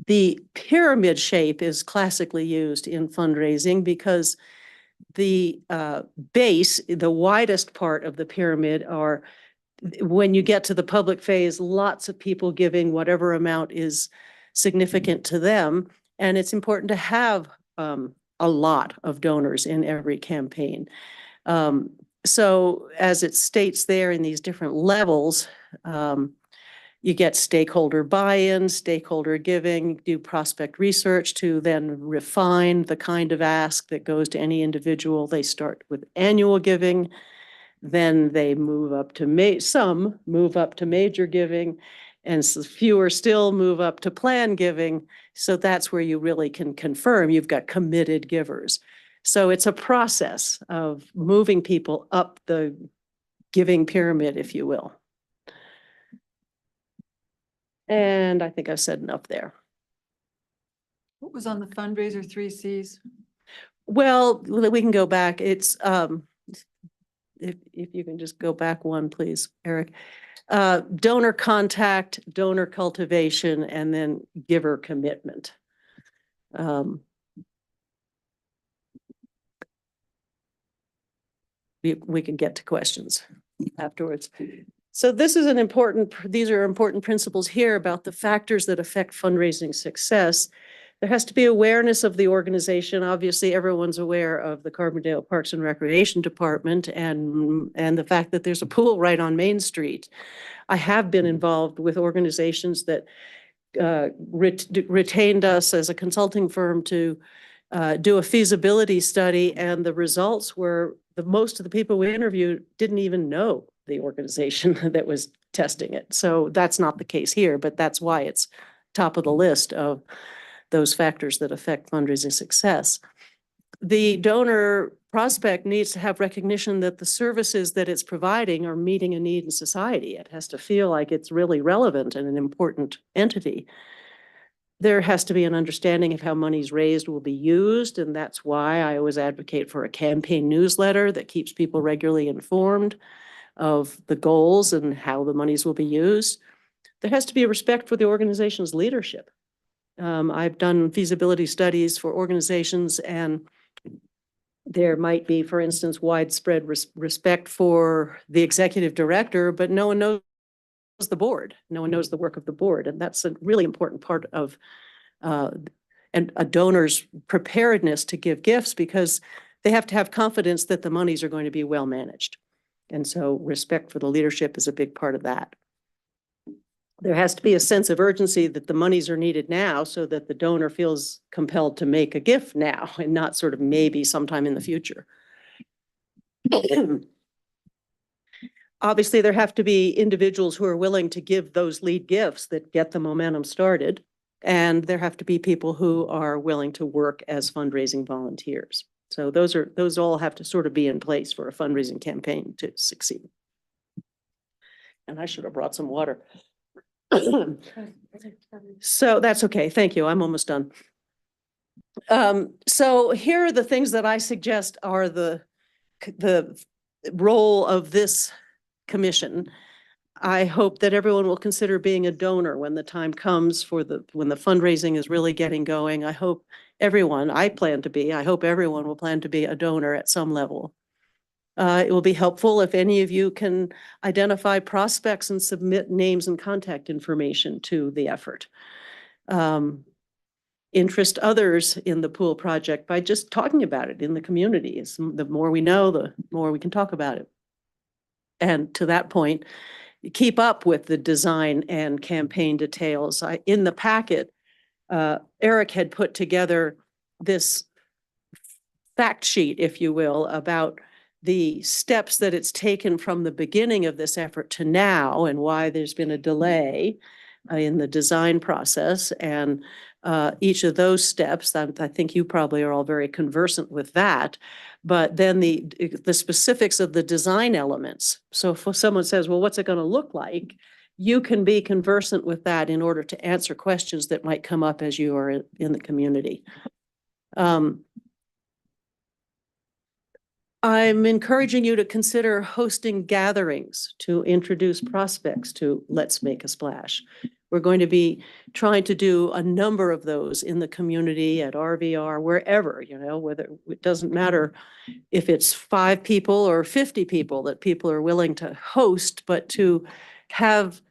The pyramid shape is classically used in fundraising because the base, the widest part of the pyramid are, when you get to the public phase, lots of people giving whatever amount is significant to them. And it's important to have a lot of donors in every campaign. So as it states there in these different levels, you get stakeholder buy-in, stakeholder giving, do prospect research to then refine the kind of ask that goes to any individual. They start with annual giving, then they move up to some move up to major giving, and fewer still move up to plan giving. So that's where you really can confirm you've got committed givers. So it's a process of moving people up the giving pyramid, if you will. And I think I've said enough there. What was on the fundraiser 3 Cs? Well, we can go back. It's if you can just go back one, please, Eric. Donor contact, donor cultivation, and then giver commitment. We can get to questions afterwards. So this is these are important principles here about the factors that affect fundraising success. There has to be awareness of the organization. Obviously, everyone's aware of the Carbondale Parks and Recreation Department and the fact that there's a pool right on Main Street. I have been involved with organizations that retained us as a consulting firm to do a feasibility study, and the results were most of the people we interviewed didn't even know the organization that was testing it. So that's not the case here, but that's why it's top of the list of those factors that affect fundraising success. The donor prospect needs to have recognition that the services that it's providing are meeting a need in society. It has to feel like it's really relevant and an important entity. There has to be an understanding of how monies raised will be used, and that's why I always advocate for a campaign newsletter that keeps people regularly informed of the goals and how the monies will be used. There has to be a respect for the organization's leadership. I've done feasibility studies for organizations, and there might be, for instance, widespread respect for the executive director, but no one knows the board. No one knows the work of the board. And that's a really important part of and a donor's preparedness to give gifts, because they have to have confidence that the monies are going to be well managed. And so respect for the leadership is a big part of that. There has to be a sense of urgency that the monies are needed now, so that the donor feels compelled to make a gift now and not sort of maybe sometime in the future. obviously there have to be individuals who are willing to give those lead gifts that get the momentum started. And there have to be people who are willing to work as fundraising volunteers. So those all have to sort of be in place for a fundraising campaign to succeed. And I should have brought some water. So that's okay. Thank you. I'm almost done. So here are the things that I suggest are the role of this commission. I hope that everyone will consider being a donor when the time comes for when the fundraising is really getting going. I hope everyone, I hope everyone will plan to be a donor at some level. It will be helpful if any of you can identify prospects and submit names and contact information to the effort. Interest others in the pool project by just talking about it in the community. The more we know, the more we can talk about it. And to that point, keep up with the design and campaign details. In the packet, Eric had put together this fact sheet, if you will, about the steps that it's taken from the beginning of this effort to now and why there's been a delay in the design process. And each of those steps, I think you probably are all very conversant with that, but then the specifics of the design elements. So if someone says, well, what's it going to look like? You can be conversant with that in order to answer questions that might come up as you are in the community. I'm encouraging you to consider hosting gatherings to introduce prospects to Let's Make a Splash. We're going to be trying to do a number of those in the community, at RVR, wherever, whether it doesn't matter if it's 5 people or 50 people that people are willing to host, but to have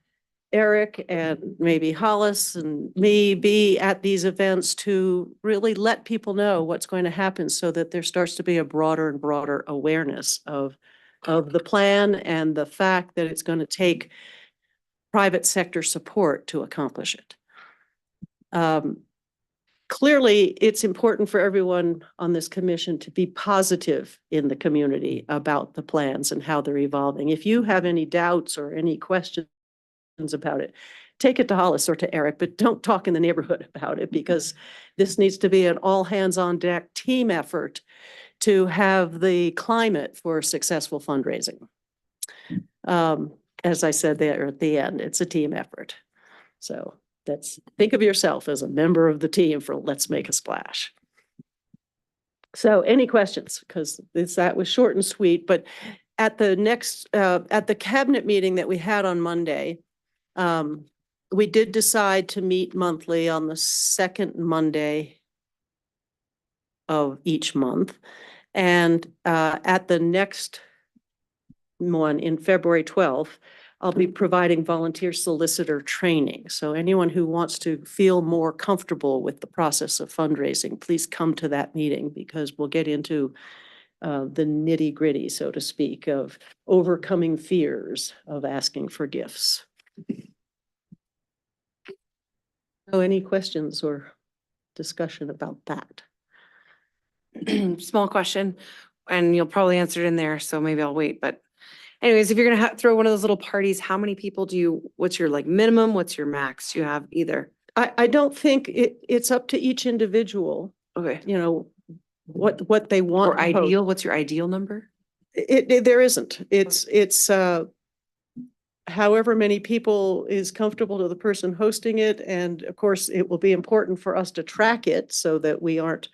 Eric and maybe Hollis and me be at these events to really let people know what's going to happen so that there starts to be a broader and broader awareness of the plan and the fact that it's going to take private sector support to accomplish it. Clearly, it's important for everyone on this commission to be positive in the community about the plans and how they're evolving. If you have any doubts or any questions about it, take it to Hollis or to Eric, but don't talk in the neighborhood about it, because this needs to be an all hands on deck team effort to have the climate for successful fundraising. As I said there at the end, it's a team effort. So think of yourself as a member of the team for Let's Make a Splash. So any questions? Because that was short and sweet, but at the cabinet meeting that we had on Monday, we did decide to meet monthly on the second Monday of each month. And at the next one in February 12th, I'll be providing volunteer solicitor training. So anyone who wants to feel more comfortable with the process of fundraising, please come to that meeting, because we'll get into the nitty gritty, so to speak, of overcoming fears of asking for gifts. So any questions or discussion about that? Small question, and you'll probably answer it in there, so maybe I'll wait, but anyways, if you're gonna throw one of those little parties, how many people what's your minimum, what's your max? Do you have either? I don't think it's up to each individual, Okay. what they want. Or ideal, what's your ideal number? There isn't. It's however many people is comfortable to the person hosting it. And of course, it will be important for us to track it so that we aren't,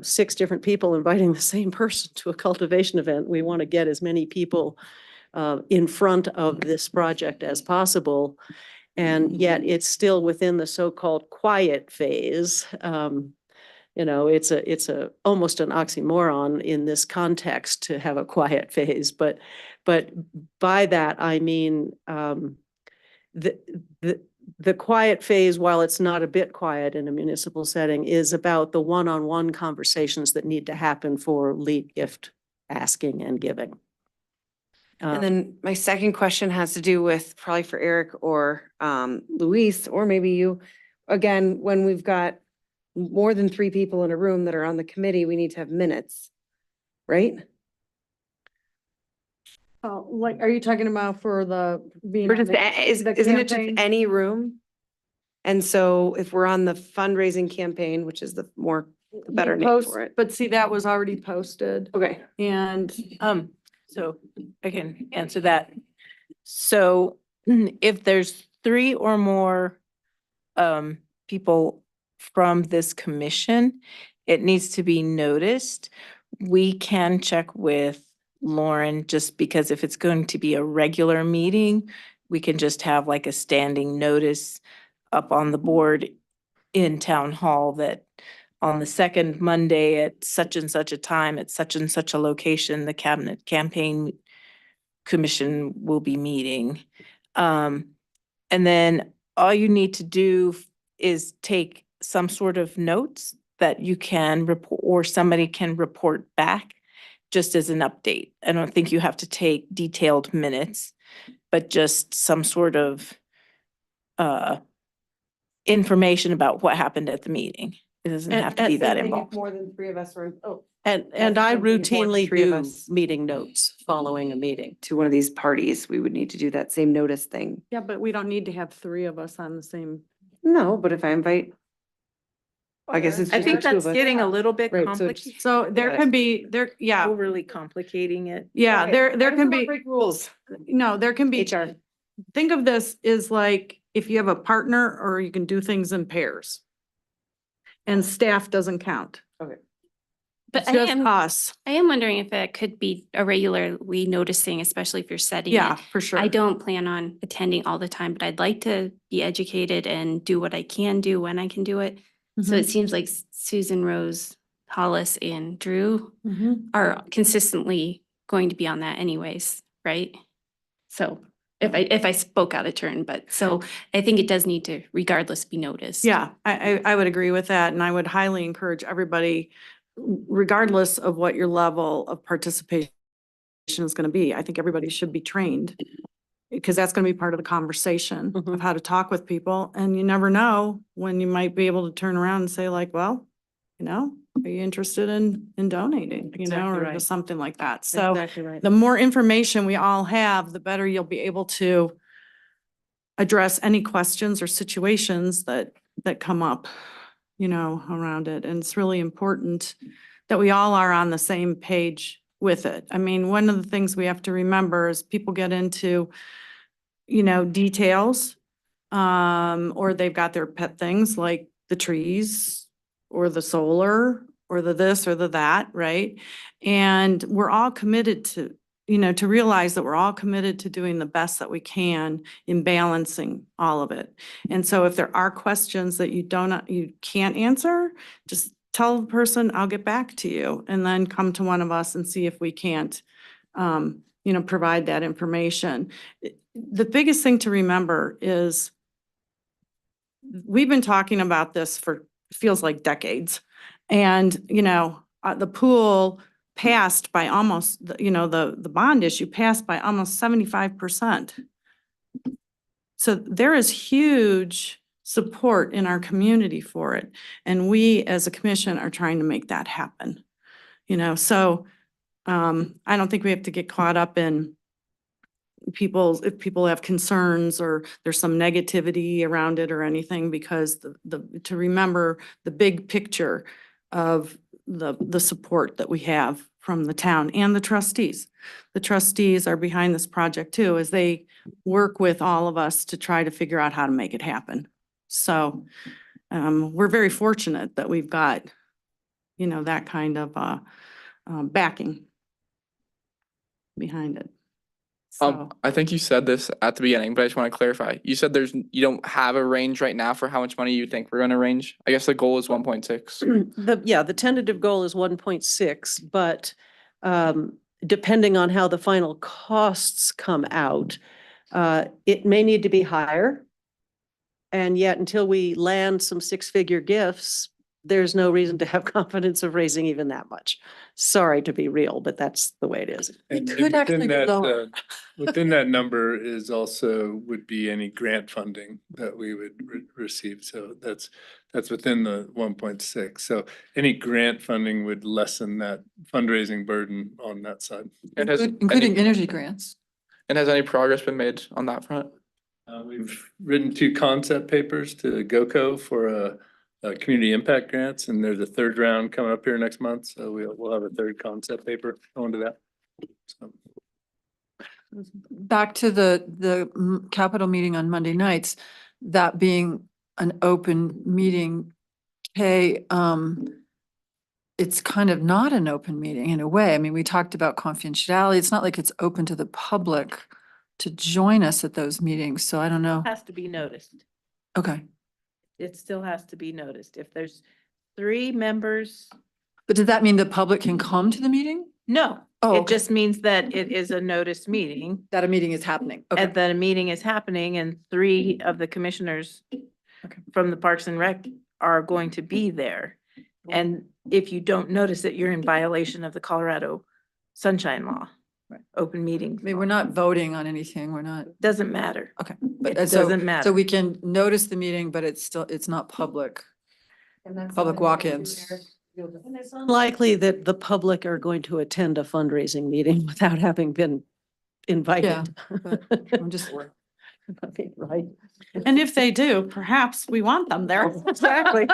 6 different people inviting the same person to a cultivation event. We want to get as many people in front of this project as possible. And yet it's still within the so-called quiet phase. It's almost an oxymoron in this context to have a quiet phase, but by that I mean the quiet phase, while it's not a bit quiet in a municipal setting, is about the one-on-one conversations that need to happen for lead gift asking and giving. And then my second question has to do with probably for Eric or Luis, or maybe you. Again, when we've got more than 3 people in a room that are on the committee, we need to have minutes, right? Oh, like, are you talking about for the being? Or on just, the- isn't the it just campaign? any room? And so if we're on the fundraising campaign, which is the more, the better name Post- for it. But see, that was already posted Okay. and So I can answer that. So if there's 3 or more people from this commission, it needs to be noticed. We can check with Lauren, just because if it's going to be a regular meeting, we can just have like a standing notice up on the board in town hall that on the second Monday at such and such a time, at such and such a location, the cabinet campaign commission will be meeting. And then all you need to do is take some sort of notes that you can report, or somebody can report back just as an update. I don't think you have to take detailed minutes, but just some sort of information about what happened at the meeting. It doesn't have to be that involved. More than 3 of us are, And That's I something for routinely 3 of do us. meeting notes following a meeting. to one of these parties, we would need to do that same notice thing. yeah, but we don't need to have 3 of us on the same. No, but if I invite, I guess it's I just think the 2 of that's us. getting a little bit Right, so complicated, So there Got it. can be, yeah, overly complicating it. yeah, Okay, there I just can don't wanna be, break rules. no, there can be. HR. Think of this as like if you have a partner or you can do things in pairs. And staff doesn't count. Okay. But It's I just am, us. I am wondering if it could be a regularly noticing, especially if you're setting Yeah, it. for sure. I don't plan on attending all the time, but I'd like to be educated and do what I can do when I can do it. So Mhm. it seems like Susan, Rose, Hollis, and Drew Mhm. are consistently going to be on that anyways, right? So if I spoke out of turn, but so I think it does need to regardless be noticed. Yeah, I would agree with that, and I would highly encourage everybody, regardless of what your level of participation is gonna be, I think everybody should be trained. Because that's gonna be part of the conversation of Mhm. how to talk with people, and you never know when you might be able to turn around and say like, well, you know, are you interested in donating, you know, Exactly or right. just something like that. So Exactly right. the more information we all have, the better you'll be able to address any questions or situations that come up, you know, around it. And it's really important that we all are on the same page with it. I mean, one of the things we have to remember is people get into, you know, details, or they've got their pet things like the trees or the solar or the this or the that, right? And we're all committed to, you know, to realize that we're all committed to doing the best that we can in balancing all of it. And so if there are questions that you can't answer, just tell the person, I'll get back to you, and then come to one of us and see if we can't, you know, provide that information. The biggest thing to remember is we've been talking about this for, feels like decades. And, you know, the pool passed by almost, you know, the bond issue passed by almost 75%. So there is huge support in our community for it. And we as a commission are trying to make that happen. You know, so I don't think we have to get caught up in if people have concerns or there's some negativity around it or anything, because to remember the big picture of the support that we have from the town and the trustees. The trustees are behind this project too, as they work with all of us to try to figure out how to make it happen. So we're very fortunate that we've got, you know, that kind of backing behind it. So. I think you said this at the beginning, but I just want to clarify. You said you don't have a range right now for how much money you think we're gonna range. I guess the goal is 1.6. The tentative goal is 1.6, but depending on how the final costs come out, it may need to be higher. And yet until we land some 6-figure gifts, there's no reason to have confidence of raising even that much. Sorry to be real, but that's the way it is. And could within actually be that, lower. within that number is also would be any grant funding that we would receive. So that's within the 1.6. So any grant funding would lessen that fundraising burden on that side. And has Including energy grants. and has any progress been made on that front? We've written 2 concept papers to GOCO for a community impact grants, and there's a 3rd round coming up here next month. So we'll have a 3rd concept paper going to that. So. Back to the capital meeting on Monday nights, that being an open meeting, Kay, it's kind of not an open meeting in a way. I mean, we talked about confidentiality. It's not like it's open to the public to join us at those meetings. So I don't know. Has to be noticed. Okay. It still has to be noticed. If there's 3 members, But does that mean the public can come to the meeting? no, Oh, it okay. just means that it is a noticed meeting. That a meeting is happening. Okay. And that a meeting is happening and 3 of the commissioners Okay. from the Parks and Rec are going to be there. And if you don't notice it, you're in violation of the Colorado Sunshine Law. Right. Open meeting. I mean, we're not voting on anything. We're not, Doesn't matter. okay. But It so- doesn't matter. So we can notice the meeting, but it's not public. Public walk-ins. And it's unlikely that the public are going to attend a fundraising meeting without having been invited. but I'm just, I mean, right? And if they do, perhaps we want them there. Exactly.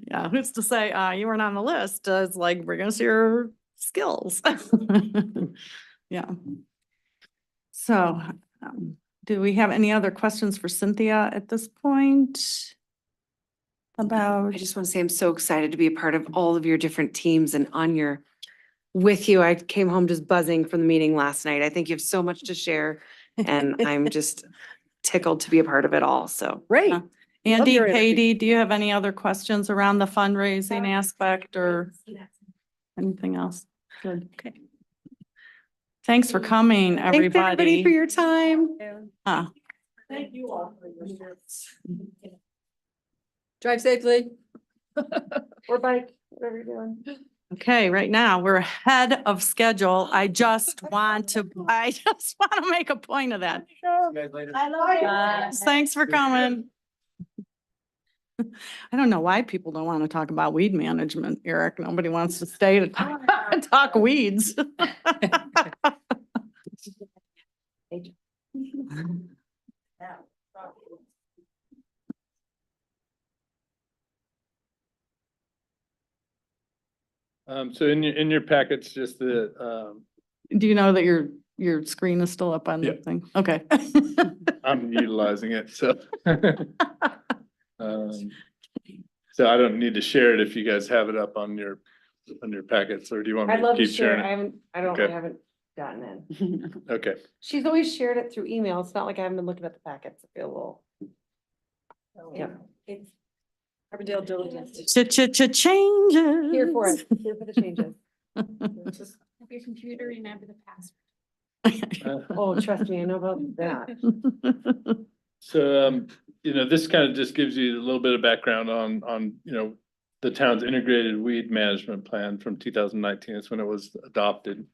Yeah, who's to say, you weren't on the list? It's like, we're gonna see your skills. Yeah. So, do we have any other questions for Cynthia at this point? About, I just want to say I'm so excited to be a part of all of your different teams and with you. I came home just buzzing from the meeting last night. I think you have so much to share and I'm just tickled to be a part of it all. So. Great. Yeah. Andy, your energy. Katie, do you have any other questions around the fundraising aspect or anything else? Good. Okay. Thanks for coming, Thanks everybody everybody. for your time. Thank you all for your drive safely. Or bike, whatever you're doing. Okay, right now, we're ahead of schedule. I just want to make a point of that. Thanks for coming. I don't know why people don't want to talk about weed management, Eric. Nobody wants to stay to talk weeds. So in your packets, just the, Do you know that your screen is still up on the Yep. thing? Okay. I'm utilizing it, so. So I don't need to share it if you guys have it up on your packets, or do you want me I'd to love to keep share. sharing I it? Okay. haven't gotten in. Okay, She's always shared it through email. It's not like I haven't been looking at the packets. I feel a little. Yeah. Carbondale diligence. Changes. Here for it. Here for the changes. Just have your computer remember the password. Oh, trust me, I know about that. so, this kind of just gives you a little bit of background on, the town's integrated weed management plan from 2019. It's when it was adopted.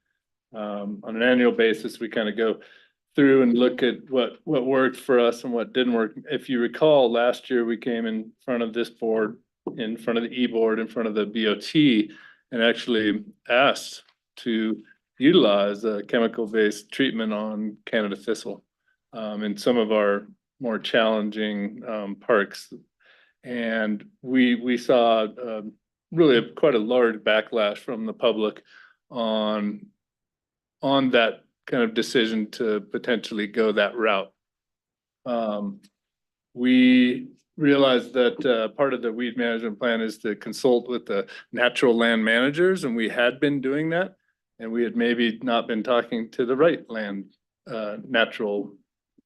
On an annual basis, we kind of go through and look at what worked for us and what didn't work. If you recall, last year we came in front of this board, in front of the E-board, in front of the BOT, and actually asked to utilize a chemical-based treatment on Canada thistle in some of our more challenging parks. And we saw really quite a large backlash from the public on that kind of decision to potentially go that route. We realized that part of the weed management plan is to consult with the natural land managers, and we had been doing that. And we had maybe not been talking to the right land natural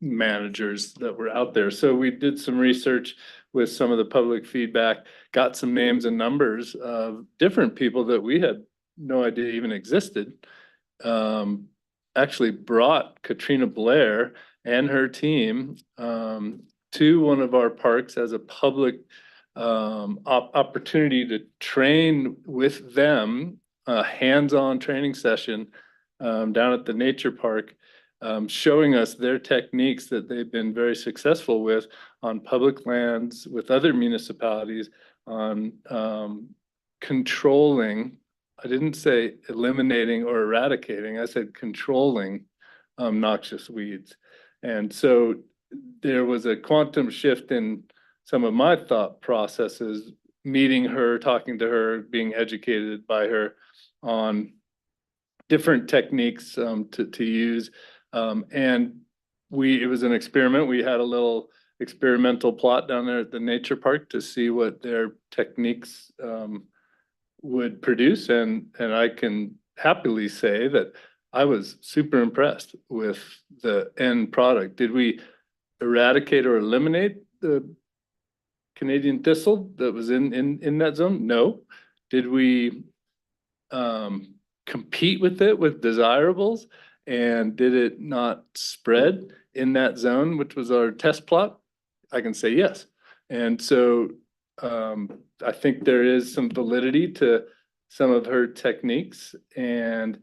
managers that were out there. So we did some research with some of the public feedback, got some names and numbers of different people that we had no idea even existed. Actually brought Katrina Blair and her team to one of our parks as a public opportunity to train with them, a hands-on training session down at the nature park, showing us their techniques that they've been very successful with on public lands with other municipalities on controlling. I didn't say eliminating or eradicating, I said controlling noxious weeds. And so there was a quantum shift in some of my thought processes, meeting her, talking to her, being educated by her on different techniques to use. And it was an experiment. We had a little experimental plot down there at the nature park to see what their techniques would produce. And I can happily say that I was super impressed with the end product. Did we eradicate or eliminate the Canadian thistle that was in that zone? No. Did we compete with it with desirables? And did it not spread in that zone, which was our test plot? I can say yes. And so I think there is some validity to some of her techniques, and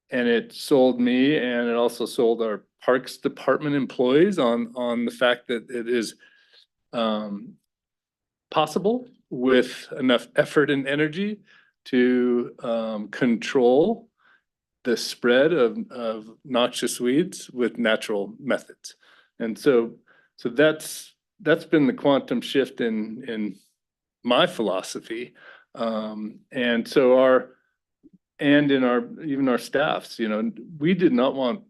it sold me, and it also sold our Parks Department employees on the fact that it is possible with enough effort and energy to control the spread of noxious weeds with natural methods. And so that's been the quantum shift in my philosophy. And so even our staffs, we did not want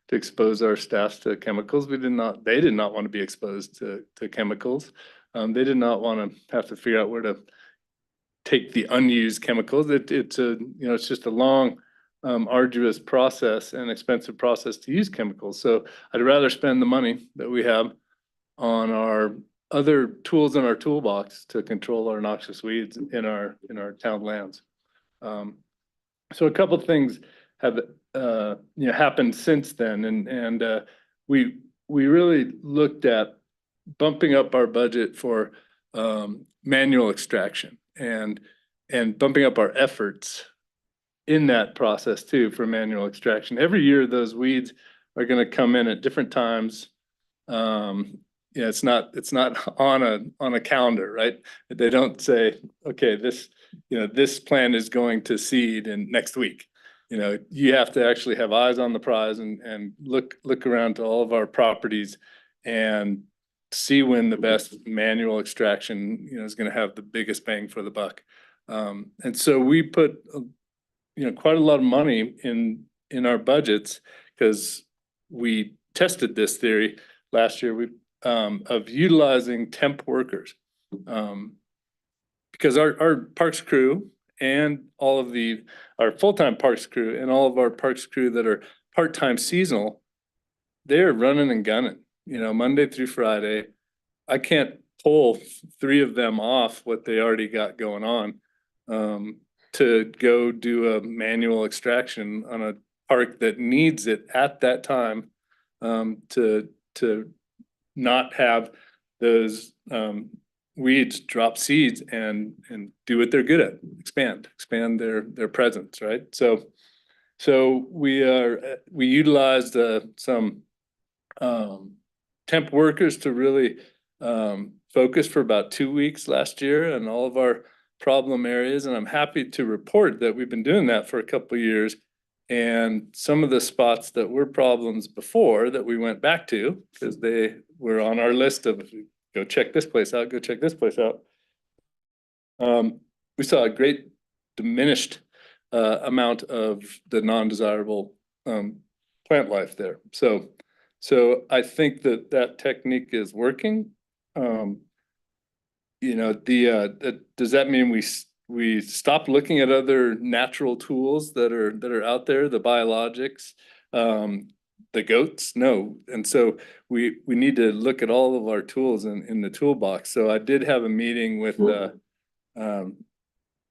to expose our staffs to chemicals. They did not want to be exposed to chemicals. They did not want to have to figure out where to take the unused chemicals. It's just a long, arduous process and expensive process to use chemicals. So I'd rather spend the money that we have on our other tools in our toolbox to control our noxious weeds in our town lands. So a couple of things have happened since then, and we really looked at bumping up our budget for manual extraction and bumping up our efforts in that process too for manual extraction. Every year those weeds are going to come in at different times. It's not on a calendar, right? They don't say, okay, this plant is going to seed in next week. You have to actually have eyes on the prize and look around to all of our properties and see when the best manual extraction is going to have the biggest bang for the buck. And so we put quite a lot of money in our budgets because we tested this theory last year of utilizing temp workers, because our parks crew and all of our full-time parks crew and all of our parks crew that are part-time seasonal, they're running and gunning, Monday through Friday. I can't pull 3 of them off what they already got going on to go do a manual extraction on a park that needs it at that time to not have those weeds drop seeds and do what they're good at, expand their presence, right? So we utilized some temp workers to really focus for about 2 weeks last year in all of our problem areas, and I'm happy to report that we've been doing that for a couple of years. And some of the spots that were problems before that we went back to because they were on our list of go check this place out, go check this place out. We saw a great diminished amount of the non-desirable plant life there. So I think that technique is working. Does that mean we stop looking at other natural tools that are out there, the biologics, the goats? No. And so we need to look at all of our tools in the toolbox. So I did have a meeting with the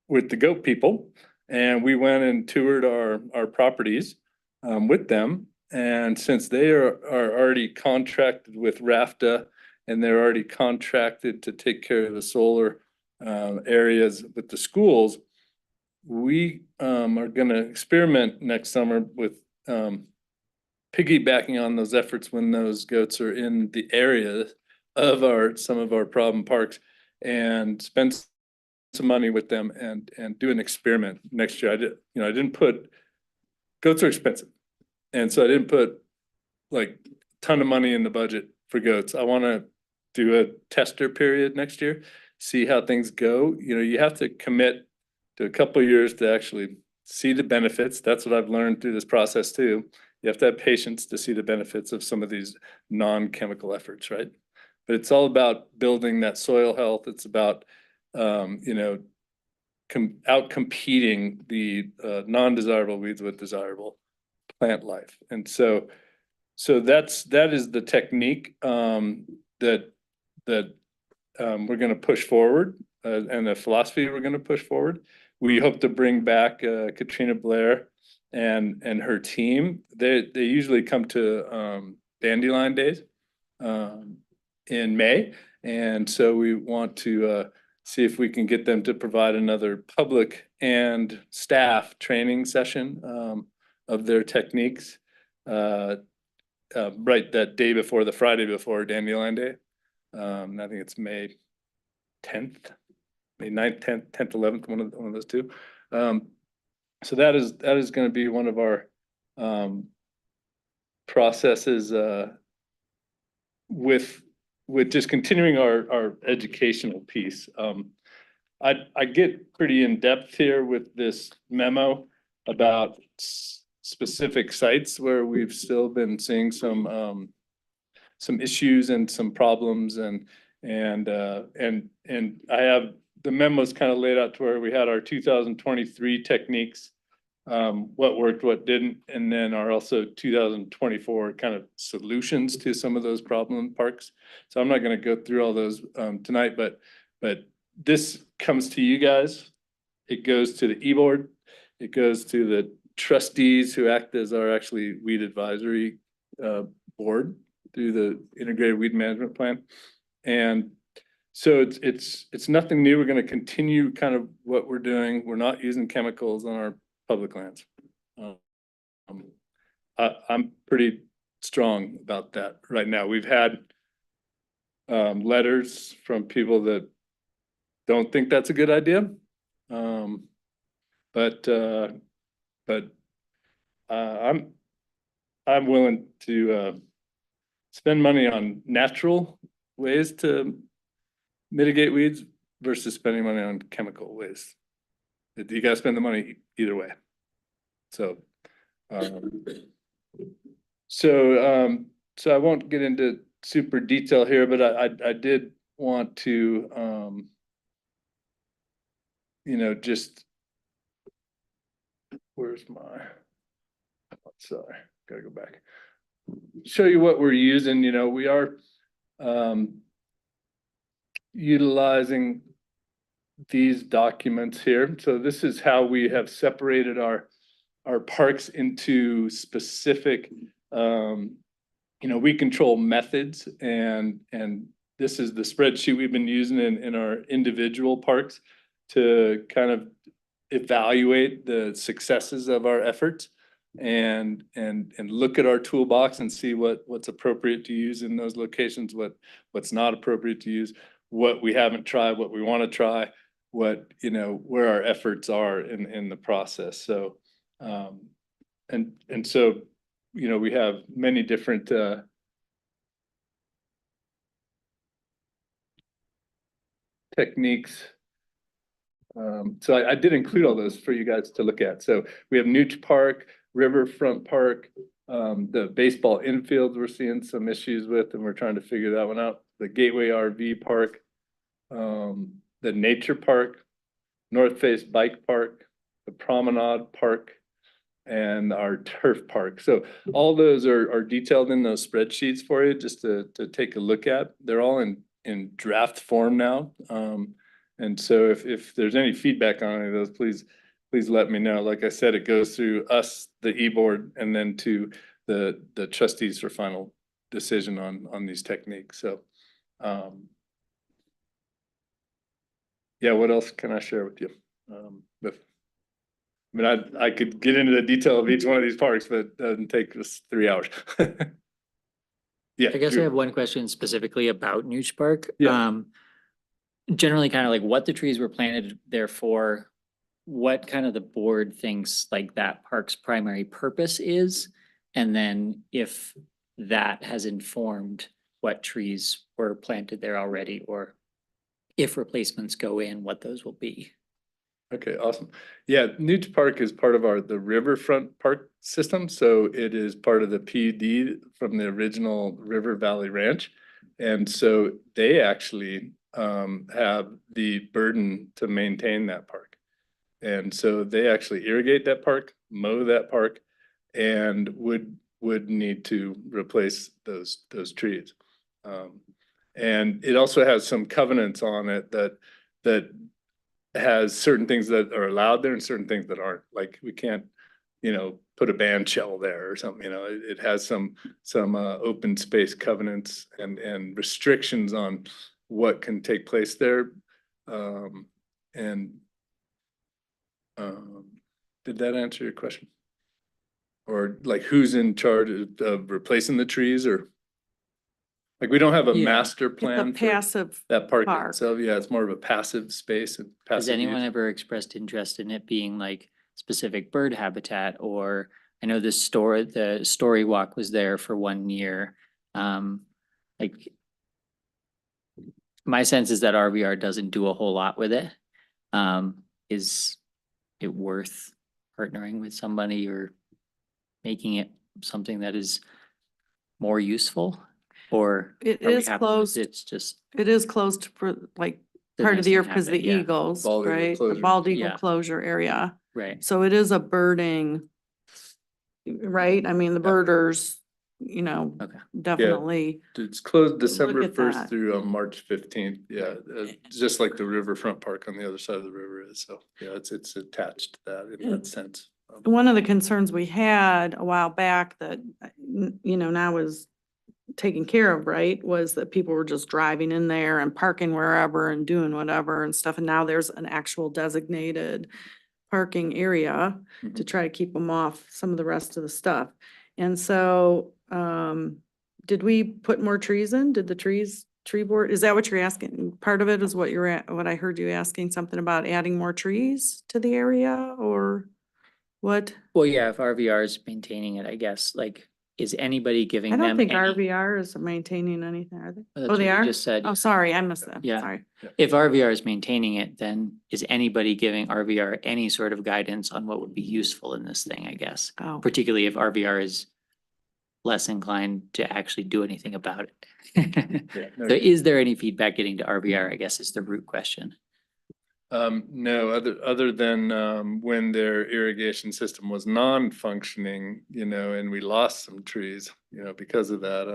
goat people, and we went and toured our properties with them. And since they are already contracted with RAFTA and they're already contracted to take care of the solar areas with the schools. We are gonna experiment next summer with piggybacking on those efforts when those goats are in the area of some of our problem parks, and spend some money with them and do an experiment next year. I didn't put, goats are expensive. And so I didn't put like a ton of money in the budget for goats. I want to do a tester period next year, see how things go. You have to commit to a couple of years to actually see the benefits. That's what I've learned through this process too. You have to have patience to see the benefits of some of these non-chemical efforts, right? But it's all about building that soil health. It's about, out competing the non-desirable weeds with desirable plant life. And so that is the technique that we're going to push forward, and the philosophy we're going to push forward. We hope to bring back Katrina Blair and her team. They usually come to Dandelion Days in May, and so we want to see if we can get them to provide another public and staff training session of their techniques right that day before, the Friday before Dandelion Day. I think it's May 10th, May 9th, 10th, 11th, one of those two. So that is going to be one of our processes with just continuing our educational piece. I get pretty in depth here with this memo about specific sites where we've still been seeing some issues and some problems, and I have the memos kind of laid out to where we had our 2023 techniques, what worked, what didn't, and then our also 2024 kind of solutions to some of those problem parks. So I'm not going to go through all those tonight, but this comes to you guys. It goes to the e-board. It goes to the trustees who act as our actually weed advisory board through the integrated weed management plan. And so it's nothing new. We're going to continue kind of what we're doing. We're not using chemicals on our public lands. I'm pretty strong about that right now. We've had letters from people that don't think that's a good idea. But I'm willing to spend money on natural ways to mitigate weeds versus spending money on chemical ways. You gotta spend the money either way. So I won't get into super detail here, but I did want to just, where's my, sorry, gotta go back. Show you what we're using. We are utilizing these documents here. So this is how we have separated our parks into specific weed control methods, and this is the spreadsheet we've been using in our individual parks to kind of evaluate the successes of our efforts and look at our toolbox and see what's appropriate to use in those locations, what's not appropriate to use, what we haven't tried, what we want to try, where our efforts are in the process. So so we have many different techniques. So I did include all those for you guys to look at. So we have Nooch Park, Riverfront Park, the baseball infields we're seeing some issues with, and we're trying to figure that one out. The Gateway RV Park, the Nature Park, North Face Bike Park, the Promenade Park, and our Turf Park. So all those are detailed in those spreadsheets for you just to take a look at. They're all in draft form now. And so if there's any feedback on any of those, please let me know. Like I said, it goes through us, the e-board, and then to the trustees for final decision on these techniques. So Yeah, what else can I share with you? I mean, I could get into the detail of each one of these parks, but it doesn't take us 3 hours. Yeah. I guess I Drew. have one question specifically about Nooch Park. Yeah. Generally kind of like what the trees were planted there for, what kind of the board thinks like that park's primary purpose is, and then if that has informed what trees were planted there already, or if replacements go in, what those will be. Okay, awesome. Yeah, Nooch Park is part of the riverfront park system, so it is part of the PUD from the original River Valley Ranch. And so they actually have the burden to maintain that park. And so they actually irrigate that park, mow that park, and would need to replace those trees. And it also has some covenants on it that has certain things that are allowed there and certain things that aren't. Like we can't, put a band shell there or something. It has some open space covenants and restrictions on what can take place there. Did that answer your question? Or like who's in charge of replacing the trees, or like we don't have a Yeah. master It's a plan for passive that park park. itself? Yeah, it's more of a passive space and Has passive anyone use. ever expressed interest in it being like specific bird habitat? Or I know the story walk was there for 1 year. Like my sense is that RVR doesn't do a whole lot with it. Is it worth partnering with somebody or making it something that is more useful? Or It are we is happy with closed. It's just It is closed for like the part nice of the year thing because the happened, yeah. Eagles, Bald eagle right? The closure. bald eagle Yeah. closure area. right. So it is a birding, right? I mean, the birders, Okay. definitely. It's closed December at 1st that. through March 15th. Yeah, just like the riverfront park on the other side of the river is. So yeah, it's attached to that in that sense. One of the concerns we had a while back that, now is taken care of, right, was that people were just driving in there and parking wherever and doing whatever and stuff. And now there's an actual designated parking area to try to keep them off some of the rest of the stuff. And so, did we put more trees in? Did the tree board, is that what you're asking? Part of it is what what I heard you asking, something about adding more trees to the area, or what? Well, yeah, if RVR is maintaining it, I guess, like, is anybody giving I them? don't think any- RVR is maintaining anything, are they? That's Oh, what they you are? just said. Oh, sorry, I missed that. Yeah. Sorry. If RVR is maintaining it, then is anybody giving RVR any sort of guidance on what would be useful in this thing, I guess? Oh, Particularly if RVR is less inclined to actually do anything about it. Yeah, no, So is there any feedback getting to RVR, I guess is the root question. no, other than when their irrigation system was non-functioning, and we lost some trees, because of that.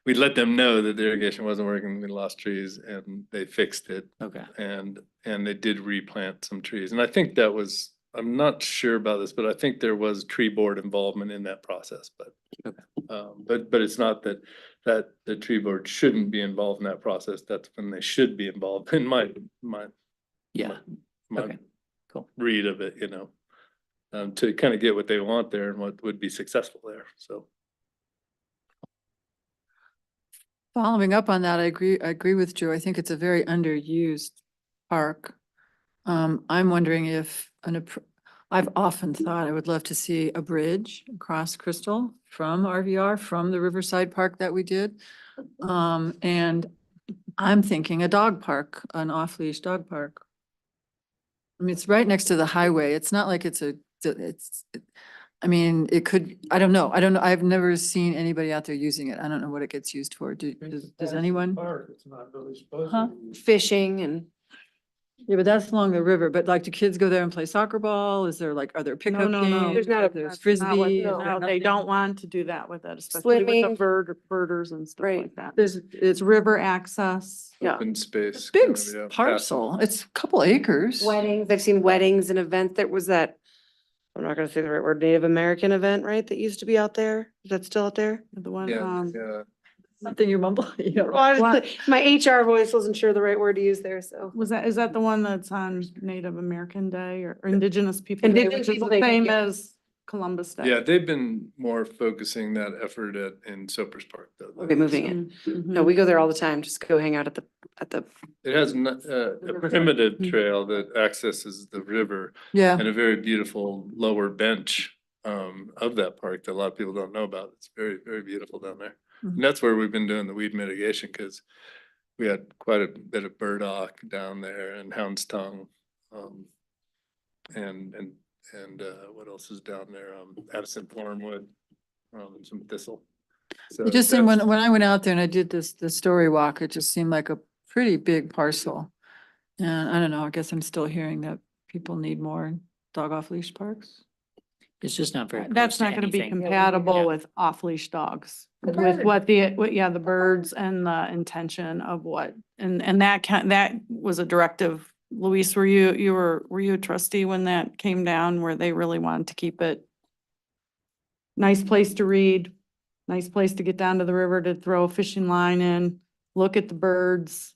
We let them know that the irrigation wasn't working. We lost trees and they fixed it. Okay. And they did replant some trees. And I think that was, I'm not sure about this, but I think there was tree board involvement in that process, but. Okay. But it's not that the tree board shouldn't be involved in that process. That's when they should be involved in my Yeah, my okay, cool. read of it, to kind of get what they want there and what would be successful there. So. Following up on that, I agree with Joe. I think it's a very underused park. I'm wondering if I've often thought I would love to see a bridge across Crystal from RVR, from the Riverside Park that we did. And I'm thinking a dog park, an off-leash dog park. I mean, it's right next to the highway. It's not like I mean, it could, I don't know. I've never seen anybody out there using it. I don't know what it gets used for. Does anyone? It's not really supposed Huh? Fishing and Yeah, but that's along the river. But like, do kids go there and play soccer ball? Are there pickup no. games? There's not a- There's That's not what- frisbee? No, they don't want to do that with it, especially with Swimming. the birders and stuff Right. like that. There's, It's river access. Yeah. Open space. big kind of, yeah, parcel. It's a couple acres. weddings. I've seen weddings and events. There was that I'm not gonna say the right word, Native American event, right? That used to be out there. Is that still out there? The one, Yeah, yeah. Something you mumble, you know. Well, I What? just- my HR voice wasn't sure the right word to use there, so. is that the one that's on Native American Day or Indigenous People Day, Indigenous which is People the Day, thank same you. as Columbus Day? Yeah, they've been more focusing that effort in Soapers Park though. Okay, moving it. Mm-hmm. No, we go there all the time. Just go hang out at the, It has a riverside. primitive trail that accesses the river Yeah. and a very beautiful lower bench of that park that a lot of people don't know about. It's very, very beautiful down there. Mhm. And that's where we've been doing the weed mitigation because we had quite a bit of burdock down there and hound's tongue. And what else is down there? Addison wormwood, and some thistle. So It just seemed that's- when I went out there and I did the story walk, it just seemed like a pretty big parcel. And I don't know, I guess I'm still hearing that people need more dog off leash parks. It's just not very. That's close to not gonna be anything. compatible Yeah. with off-leash dogs. The With bird. what the birds and the intention of what, and that was a directive. Luis, were you a trustee when that came down where they really wanted to keep it? Nice place to read, nice place to get down to the river to throw a fishing line in, look at the birds,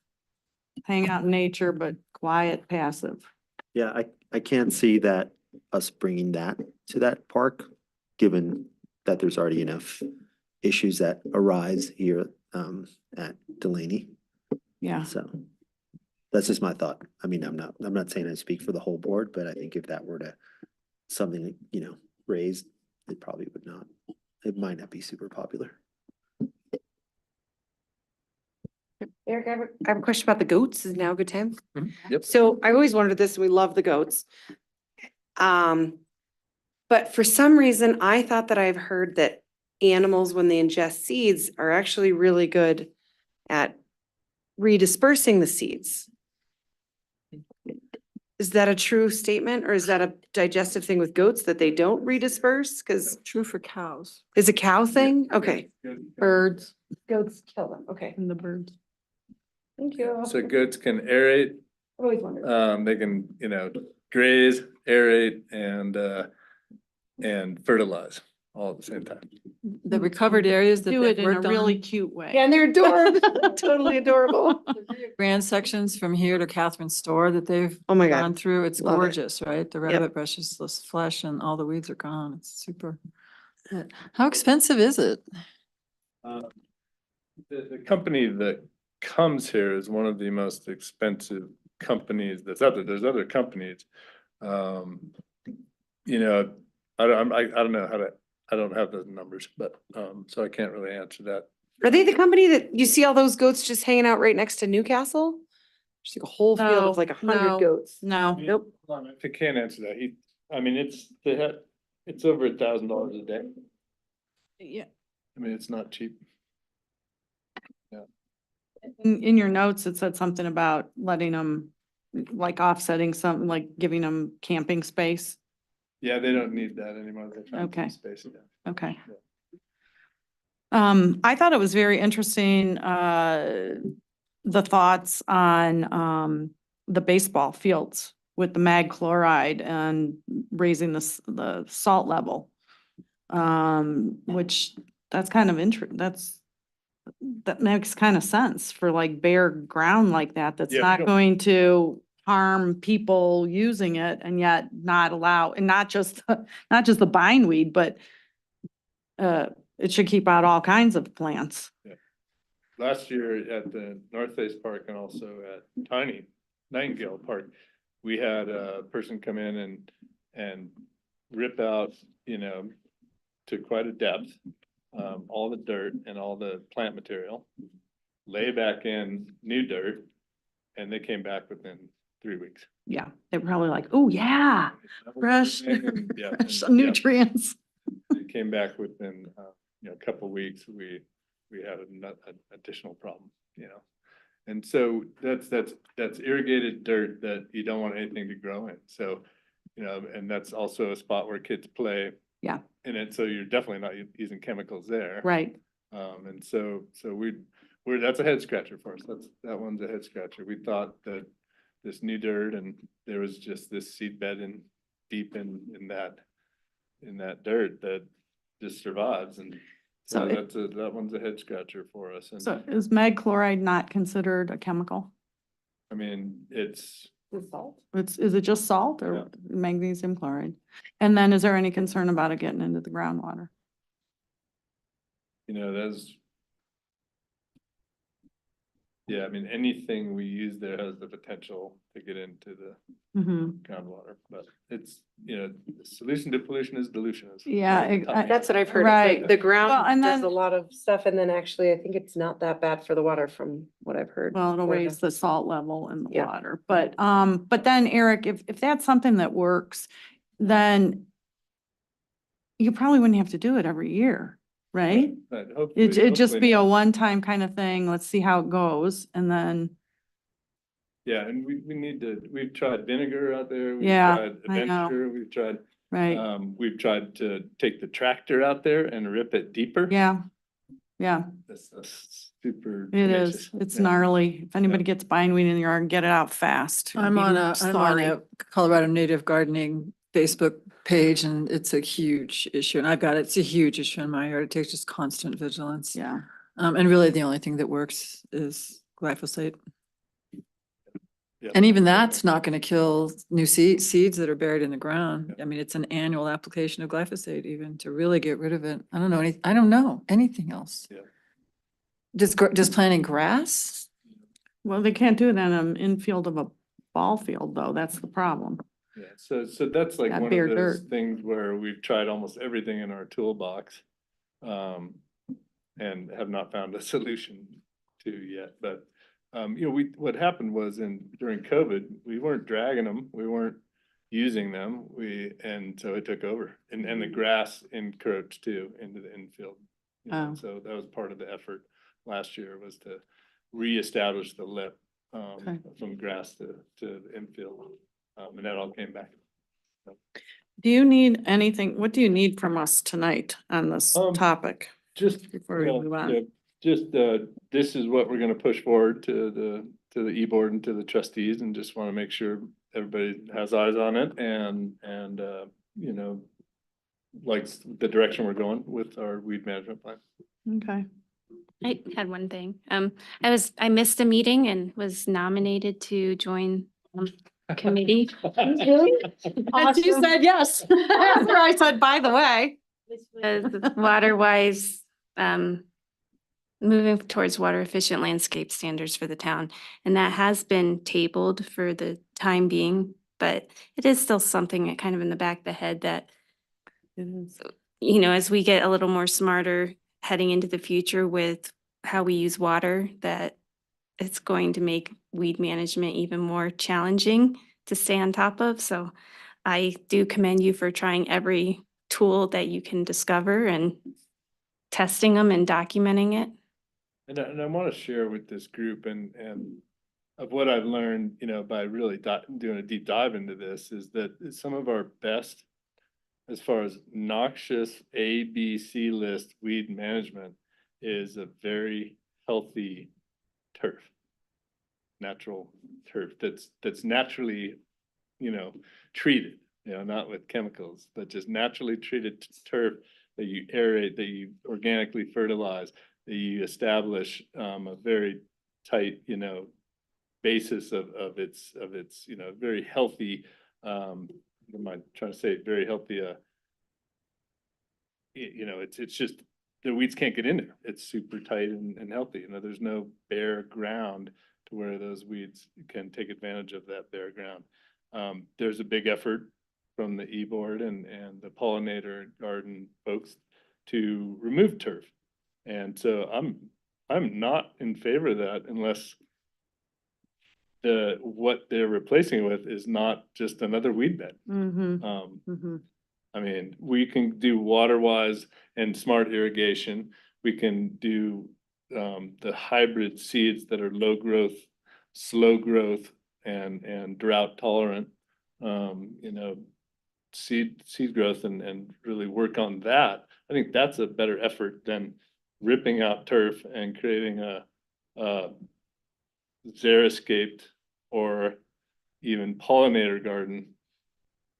hang out in nature, but quiet, passive. Yeah, I can't see that us bringing that to that park, given that there's already enough issues that arise here at Delaney. Yeah. So that's just my thought. I mean, I'm not saying I speak for the whole board, but I think if that were to something, raised, it probably would not, it might not be super popular. Eric, I have a question about the goats. Is now a good time? Yep. So I always wondered this, we love the goats. But for some reason, I thought that I've heard that animals, when they ingest seeds, are actually really good at redispersing the seeds. Is that a true statement or is that a digestive thing with goats that they don't redisperse? Cause True for cows. is a cow thing? Okay. Birds Goats kill them. Okay. and the birds. Thank you. So goats can aerate, I've always wondered. they can, graze, aerate and fertilize all at the same time. The recovered areas that Do it they've in a worked really on. cute way. Yeah, and they're adorable, totally adorable. Grand sections from here to Catherine's store that they've Oh my gone God. through. It's Love it. gorgeous, right? The rabbit brushes the flesh and all the weeds are gone. It's super. How expensive is it? The company that comes here is one of the most expensive companies that's out there. There's other companies. I don't know how to, I don't have those numbers, but, so I can't really answer that. Are they the company that you see all those goats just hanging out right next to Newcastle? Just like a whole field No, of like 100 no. goats. No, Nope. Hold on, I can't answer that. It's over $1,000 a day. yeah. I mean, it's not cheap. In your notes, it said something about letting them, like offsetting something, like giving them camping space. Yeah, they don't need that anymore. They're trying to Okay. keep space. Yeah. Okay. I thought it was very interesting, the thoughts on, the baseball fields with the mag chloride and raising the salt level. Which that's kind of that makes kind of sense for like bare ground like that, that's Yeah, we not don't- going to harm people using it and yet not allow, and not just the bindweed, but it should keep out all kinds of plants. Last year at the North Face Park and also at Tiny Nightingale Park, we had a person come in and rip out, to quite a depth, all the dirt and all the plant material, lay back in new dirt, and they came back within 3 weeks. Yeah, they're probably like, oh yeah, fresh, Yeah, fresh and, yeah, nutrients. It came back within, a couple of weeks, we had an additional problem, And so that's irrigated dirt that you don't want anything to grow in. So, and that's also a spot where kids play. Yeah. In it, so you're definitely not using chemicals there. Right. And so that's a head scratcher for us. That one's a head scratcher. We thought that this new dirt and there was just this seed bed deep in that in that dirt that just survives, and So so it- that one's a head scratcher for us. And So is mag chloride not considered a chemical? I mean, it's, Is it just salt Yeah. or magnesium chloride? And then is there any concern about it getting into the groundwater? there's, yeah, I mean, anything we use there has the potential to get into the Mm-hmm. groundwater, but it's, the solution to pollution is dilution. Yeah, That's what I've heard. It's Right. like the Well, ground and does then- a lot of stuff, and then actually, I think it's not that bad for the water from what I've heard. Well, it'll Or raise the salt level in the Yeah. water, but then Eric, if that's something that works, then you probably wouldn't have to do it every year, right? But hopefully. It'd just be a hopefully- one-time kind of thing. Let's see how it goes and then, Yeah, and we need to, we've tried vinegar out there, we've Yeah, tried I know. adventure, right, we've tried to take the tractor out there and rip it deeper. yeah, yeah, That's super. it is. tenacious. It's Yeah. gnarly. If anybody gets bindweed in the yard, get it out fast. It'd I'm be on a sorry. Colorado Native Gardening Facebook page and it's a huge issue and it's a huge issue in my yard. It takes just constant vigilance. Yeah, And really the only thing that works is glyphosate. Yeah. And even that's not gonna kill new seeds that are buried in the ground. I mean, it's an annual application of glyphosate even to really get rid of it. I don't know anything else. Yeah. Just planting grass? well, they can't do it in an infield of a ball field though. That's the problem. Yeah, so that's like Got one bare of those dirt. things where we've tried almost everything in our toolbox. And have not found a solution to yet, but, what happened was during COVID, we weren't dragging them, we weren't using them, and so it took over, and the grass encroached too into the infield. Oh. So that was part of the effort last year was to reestablish the lip, Okay. from grass to the infield, and that all came back. Do you need anything, what do you need from us tonight on this topic? Just, Before we move on. yeah, just, this is what we're gonna push forward to the e-board and to the trustees, and just wanna make sure everybody has eyes on it and, likes the direction we're going with our weed management plan. Okay. I had one thing. I missed a meeting and was nominated to join committee. And you said yes. After I said, by the way. Water-wise, moving towards water efficient landscape standards for the town. And that has been tabled for the time being, but it is still something that kind of in the back of the head that, It is. as we get a little more smarter heading into the future with how we use water, that it's going to make weed management even more challenging to stay on top of. So I do commend you for trying every tool that you can discover and testing them and documenting it. And I wanna share with this group and of what I've learned, by really doing a deep dive into this, is that some of our best, as far as noxious A, B, C list weed management, is a very healthy turf. Natural turf that's naturally, treated, not with chemicals, but just naturally treated turf that you aerate, that you organically fertilize, that you establish a very tight, basis of its, very healthy, what am I trying to say, very healthy, it's just, the weeds can't get in there. It's super tight and healthy. There's no bare ground to where those weeds can take advantage of that bare ground. There's a big effort from the e-board and the pollinator garden folks to remove turf. And so I'm not in favor of that unless what they're replacing it with is not just another weed bed. Mm-hmm. I mean, we can do water wise and smart irrigation. We can do the hybrid seeds that are low growth, slow growth, and drought tolerant. Seed growth and really work on that. I think that's a better effort than ripping out turf and creating a xeriscaped or even pollinator garden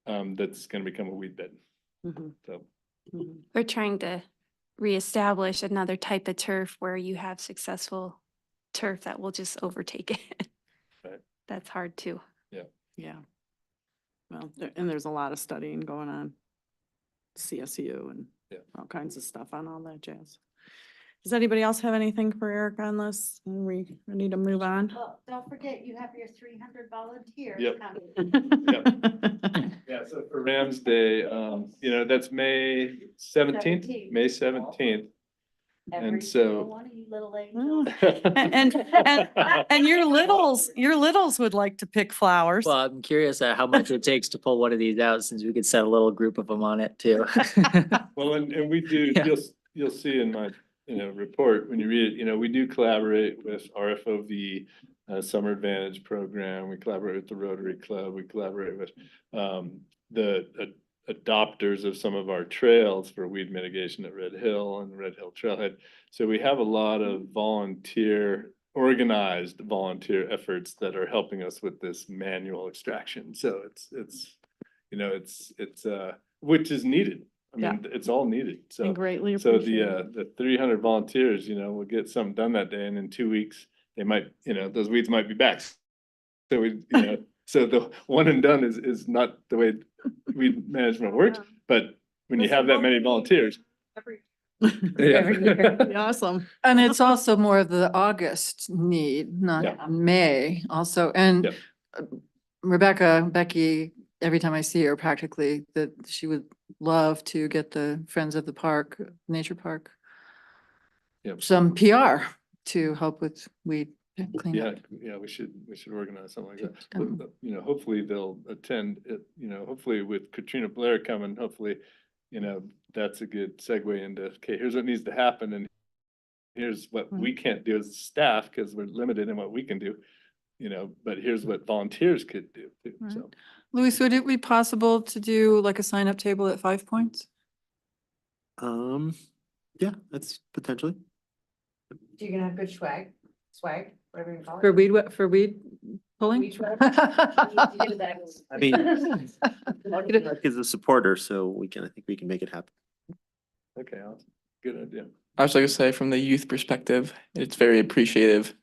that's going to become a weed bed. Mhm, So, mhm. We're trying to reestablish another type of turf where you have successful turf that will just overtake it. Right. That's hard too. Yeah. Well, and there's a lot of studying going on. CSU and Yeah. all kinds of stuff on all that jazz. Does anybody else have anything for Eric on this? We need to move on. Well, don't forget, you have your 300 volunteers Yep. coming. Yeah, so for Rams Day, that's May 17th, 17th. May 17th. Every And single so. one of you little angels. And your littles would like to pick flowers. Well, I'm curious how much it takes to pull one of these out since we could set a little group of them on it too. Well, and we do, Yeah. you'll see in my, report, when you read it, we do collaborate with RFOV, Summer Advantage Program. We collaborate with the Rotary Club. We collaborate with, the adopters of some of our trails for weed mitigation at Red Hill and Red Hill Trailhead. So we have a lot of organized volunteer efforts that are helping us with this manual extraction. So it's which is needed. I mean, it's all needed. So, And greatly so appreciated. the 300 volunteers, we'll get something done that day, and in 2 weeks, they might, those weeds might be back. So so the one and done is not the way weed management works, but when you have that many volunteers. Yeah. Awesome. And it's also more of the August need, not Yeah. May also. And Yep. Becky, every time I see her practically, that she would love to get the Friends of the Park, Nature Park, Yep. some PR to help with weed Yeah, cleanup. yeah, we should organize something like that. Um, But, hopefully they'll attend it, hopefully with Katrina Blair coming, hopefully, that's a good segue into, okay, here's what needs to happen, and here's what we can't do as staff, because we're limited in what we can do, but here's what volunteers could do too, Right. so. Louis, would it be possible to do like a sign-up table at 5 Points? Yeah, that's potentially. You're gonna have good swag, whatever you call For weed pulling? Weed swag? I mean, Rec is a supporter, so I think we can make it happen. Okay, awesome. Good idea. I was like to say, from the youth perspective, it's very appreciative.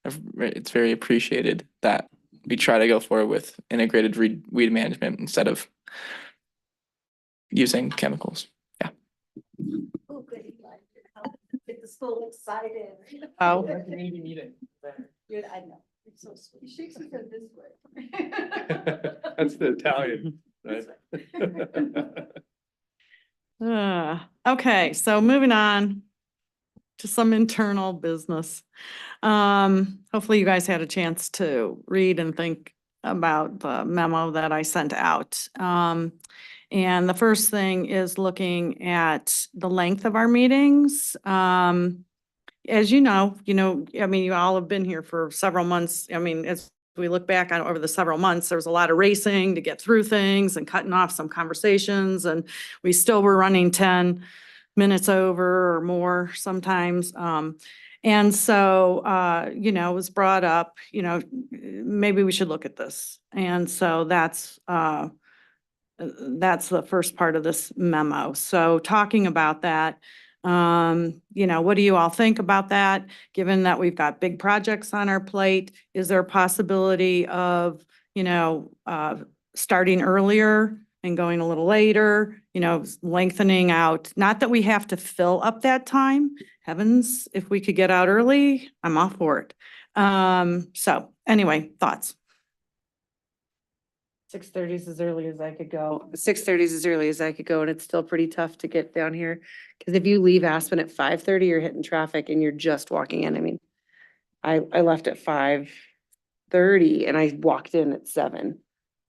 It's very appreciated that we try to go forward with integrated weed management instead of using chemicals. Yeah. Oh, good. Get the school excited. Oh. Community meeting. Good, I know. It's so sweet. He shakes his head this way. That's the Italian, right? Okay, so moving on to some internal business. Hopefully you guys had a chance to read and think about the memo that I sent out. And the first thing is looking at the length of our meetings. As you know, I mean, you all have been here for several months. I mean, as we look back on over the several months, there was a lot of racing to get through things and cutting off some conversations, and we still were running 10 minutes over or more sometimes. And so, it was brought up, maybe we should look at this. And so that's the first part of this memo. So talking about that, what do you all think about that? Given that we've got big projects on our plate, is there a possibility of, starting earlier and going a little later, lengthening out? Not that we have to fill up that time. Heavens, if we could get out early, I'm all for it. So anyway, thoughts? 6:30 is as early as I could go. 6:30 is as early as I could go, and it's still pretty tough to get down here. Because if you leave Aspen at 5:30, you're hitting traffic and you're just walking in. I mean, I left at 5:30 and I walked in at 7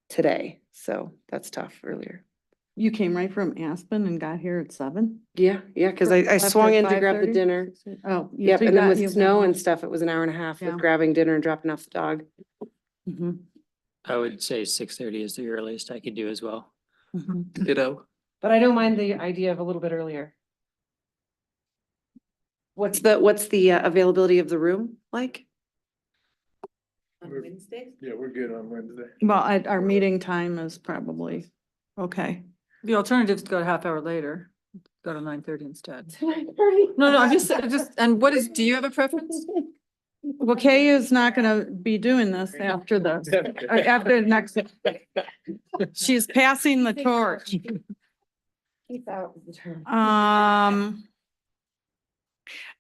today. So that's tough earlier. You came right from Aspen and got here at 7? Yeah, because I Left swung at in to grab the 5:30? dinner. Oh. Yep, so you and then got- with you snow got and home. stuff, it was an hour and a half Yeah. with grabbing dinner and dropping off the dog. Mhm, I would say 6:30 is the earliest I could do as well. mhm. Ditto. But I don't mind the idea of a little bit earlier. What's the availability of the room like? On Wednesdays? Yeah, we're good on Wednesday. Well, our meeting time is probably, okay. The alternative is to go a half hour later, go to 9:30 instead. No, I'm just, and what is, do you have a preference? Well, Kay is not gonna be doing this after after next. She's passing the torch.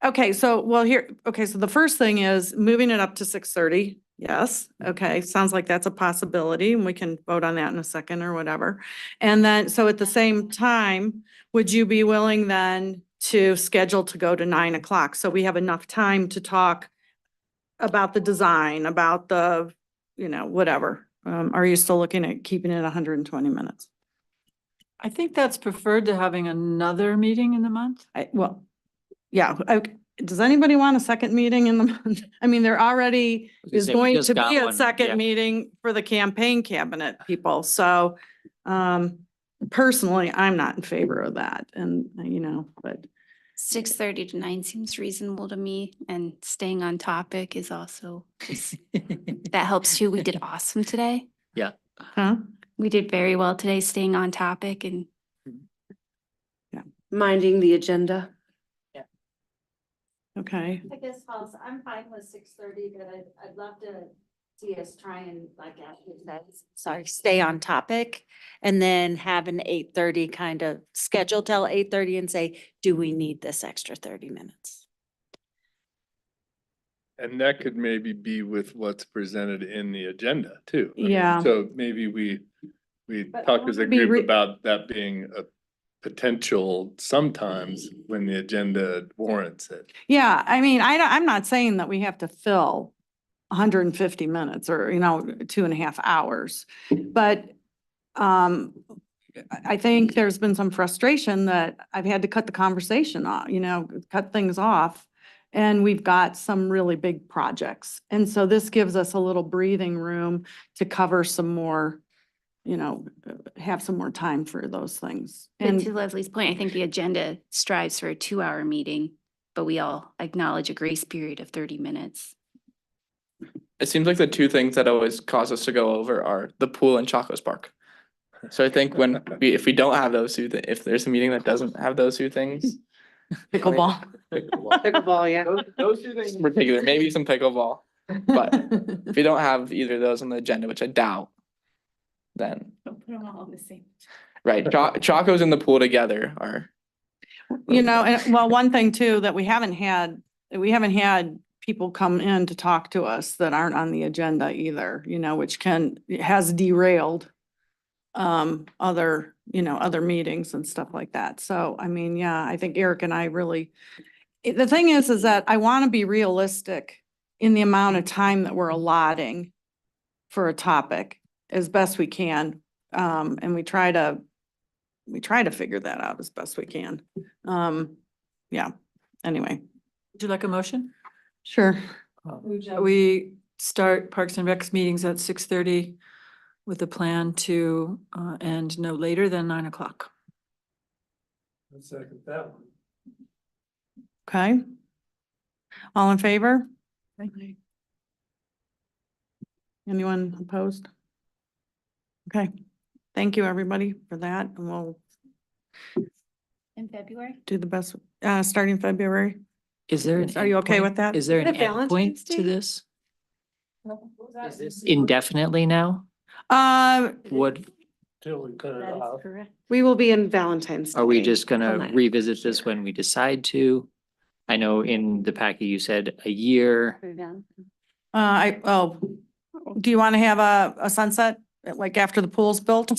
Okay, so, well, so the first thing is moving it up to 6:30. Yes, okay, sounds like that's a possibility, and we can vote on that in a second or whatever. And then, so at the same time, would you be willing then to schedule to go to 9 o'clock? So we have enough time to talk about the design, about the, whatever. Are you still looking at keeping it 120 minutes? I think that's preferred to having another meeting in the month. Well, yeah, does anybody want a second meeting in the month? I mean, there already is say, we going just to got be a one, second yeah. meeting for the campaign cabinet people, so personally, I'm not in favor of that, and but 6:30 to 9 seems reasonable to me, and staying on topic is also, that helps too. We did awesome today. huh? We did very well today, staying on topic and Minding the agenda. Okay, I guess, Hollis, I'm fine with 6:30, but I'd love to see us try and, like Ashley says, sorry, stay on topic. And then have an 8:30 kind of schedule till 8:30 and say, do we need this extra 30 minutes? And that could maybe be with what's presented in the agenda too. I mean, Yeah. So maybe we But I talk as a wanna be group about that being a potential sometimes when the agenda warrants it. yeah, I mean, I'm not saying that we have to fill 150 minutes or 2.5 hours, but I think there's been some frustration that I've had to cut the conversation off, cut things off. And we've got some really big projects. And so this gives us a little breathing room to cover some more, have some more time for those things. and to And Leslie's point, I think the agenda strives for a 2-hour meeting, but we all acknowledge a grace period of 30 minutes. It seems like the two things that always cause us to go over are the pool and Choco Spark. So I think if we don't have those two, if there's a meeting that doesn't have those two things. pickleball. Pickleball, yeah. Those two things in particular, maybe some pickleball, but if we don't have either of those on the agenda, which I doubt, then, Don't put them all on the same. right, Chacos and the pool together are. And well, one thing too, that we haven't had people come in to talk to us that aren't on the agenda either, which has derailed other meetings and stuff like that. So, I mean, yeah, I think Eric and I really, the thing is that I want to be realistic in the amount of time that we're allotting for a topic as best we can. And we try to figure that out as best we can. Yeah, anyway. Would you like a motion? Sure. We start Parks and Recs meetings at 6:30 with a plan to end no later than 9 o'clock. Let's second that one. Okay. All in favor? Anyone opposed? Okay, thank you, everybody, for that, and we'll In February? do the best, starting February. Is there? Are you okay with that? Is there Is an it Valentine's endpoint to Day? this? Is this indefinitely now? What, Till we cut it That is off. correct. We will be in Valentine's Day. are we just till gonna 9. revisit this when we decide to? I know in the packet you said a year. Do you want to have a sunset, like after the pool's built?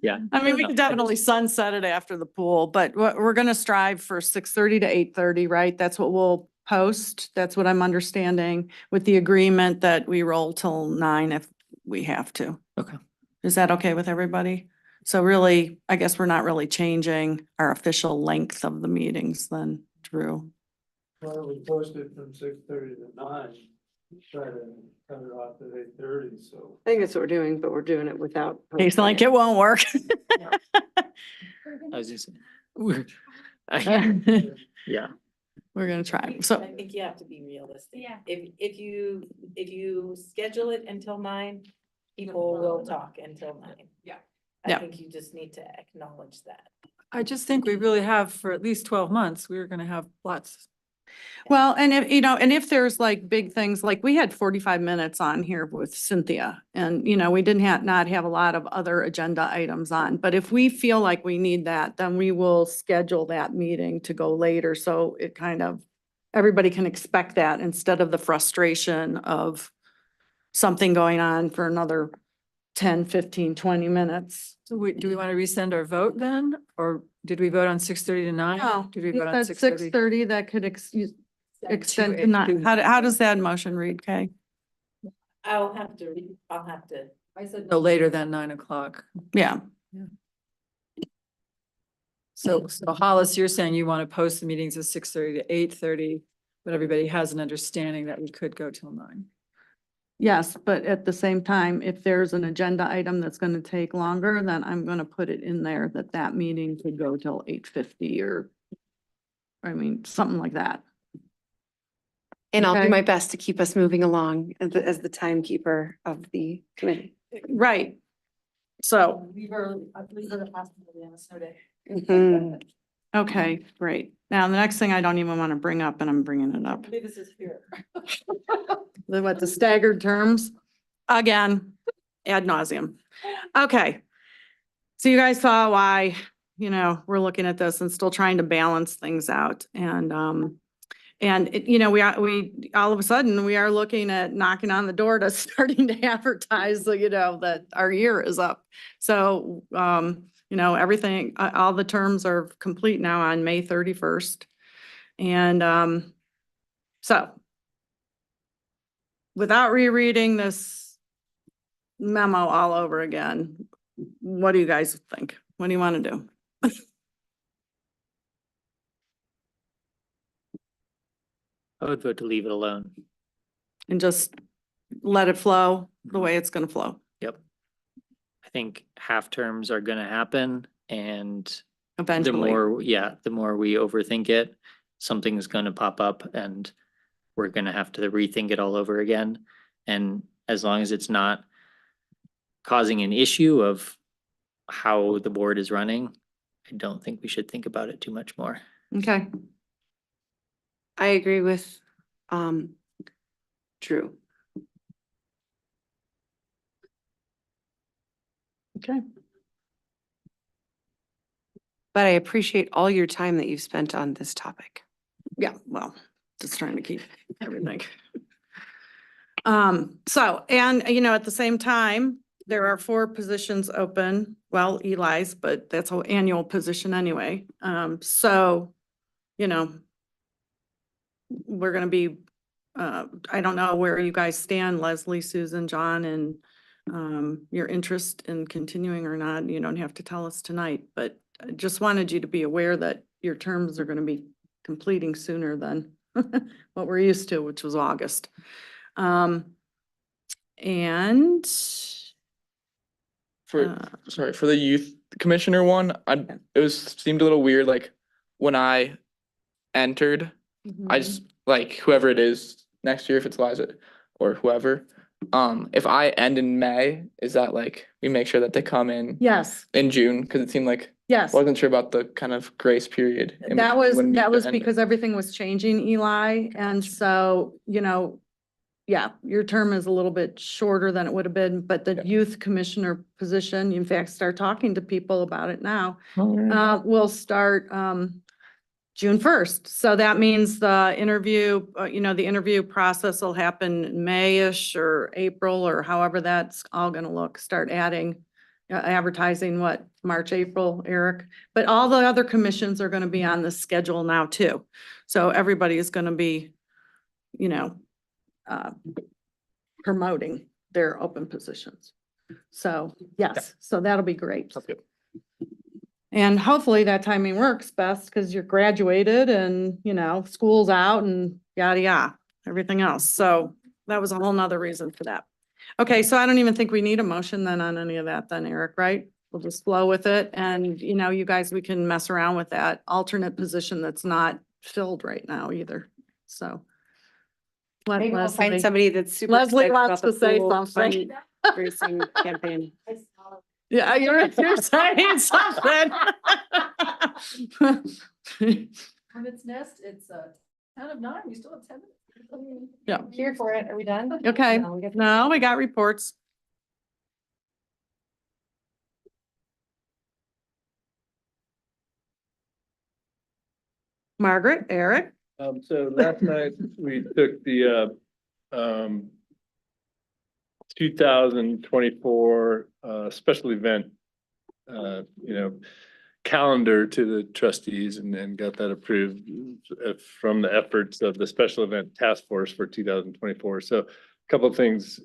Yeah. I mean, we could definitely sunset it after the pool, but we're gonna strive for 6:30 to 8:30, right? That's what we'll post. That's what I'm understanding, with the agreement that we roll till 9 if we have to. Okay. Is that okay with everybody? So really, I guess we're not really changing our official length of the meetings then, Drew. Well, we posted from 6:30 to 9, try to cut it off at 8:30, so. I think that's what we're doing, but we're doing it without. It's like it won't work. I was just. We're Yeah. gonna try. So, I think you have to be realistic. Yeah. If you schedule it until 9, people will talk until 9. Yeah. Yeah. I think you just need to acknowledge that. I just think we really have for at least 12 months, we're gonna have lots. Well, and if, you know, and if there's like big things, like we had 45 minutes on here with Cynthia and, you know, we didn't not have a lot of other agenda items on, but if we feel like we need that, then we will schedule that meeting to go later. So it kind of, everybody can expect that instead of the frustration of something going on for another 10, 15, 20 minutes. So do we want to resend our vote then? Or did we vote on 6:30 to 9? Did we vote on 6:30? 6:30, that could extend to nine. How does that motion read, Kay? I'll have to. I said no later than 9 o'clock. Yeah. So Hollis, you're saying you want to post the meetings at 6:30 to 8:30, but everybody has an understanding that we could go till 9. Yes, but at the same time, if there's an agenda item that's gonna take longer, then I'm gonna put it in there that that meeting could go till 8:50 or, I mean, something like that. And I'll Okay. do my best to keep us moving along as the timekeeper of the committee. Right. So, Mhm. okay, great. Now, the next thing I don't even want to bring up, and I'm bringing it up. This is here. The staggered terms, again, ad nauseum. Okay. So you guys saw why, you know, we're looking at this and still trying to balance things out. And it, you know, we all of a sudden, we are looking at knocking on the door to starting to advertise, you know, that our year is up. So, you know, everything, all the terms are complete now on May 31st. And, so without rereading this memo all over again, what do you guys think? What do you want to do? I would vote to leave it alone. And just let it flow the way it's gonna flow Yep. I think half terms are gonna happen and the eventually. more we overthink it, something's gonna pop up and we're gonna have to rethink it all over again. And as long as it's not causing an issue of how the board is running, I don't think we should think about it too much more. Okay, I agree with Drew. okay. But I appreciate all your time that you've spent on this topic. Yeah, well, just trying to keep everything. So, and you know, at the same time, there are 4 positions open, well, Eli's, but that's an annual position anyway. So, you know, we're gonna be, I don't know where you guys stand, Leslie, Susan, John, and your interest in continuing or not. You don't have to tell us tonight, but I just wanted you to be aware that your terms are gonna be completing sooner than what we're used to, which was August. And For the youth commissioner one, it seemed a little weird, like when I entered, I just like whoever it is next year, if it's Liza or whoever. If I end in May, is that like we make sure that they come in yes, in June? Because it seemed like yes. I wasn't sure about the kind of grace period. in That between was, when we that was end. because everything was changing, Eli, and so, you know, yeah, your term is a little bit shorter than it would have been, but the Yeah. youth commissioner position, you in fact, start talking to people about it now. Alright. Will start, June 1st. So that means the interview, you know, the interview process will happen May-ish or April or however that's all gonna look, start adding, advertising what, March, April, Eric? But all the other commissions are gonna be on the schedule now too. So everybody is gonna be, you know, promoting their open positions. So, yes, so that'll be great. Sounds good. And hopefully that timing works best because you're graduated and, you know, school's out and yada, yada, everything else. So that was a whole nother reason for that. Okay, so I don't even think we need a motion then on any of that then, Eric, right? We'll just flow with it and, you know, you guys, we can mess around with that alternate position that's not filled right now either, so. Let Maybe we'll find Leslie- somebody that's super. Leslie excited wants about the to say pool something. fundraising campaign. Yeah, you're saying something. When it's nest, it's 10 of 9, we still have 10 minutes. Yeah. Here for it. Are we done? Okay, No, we got- no, we got reports. Margaret, Eric? So last night we took the, 2024, special event, calendar to the trustees and got that approved from the efforts of the special event task force for 2024. So a couple of things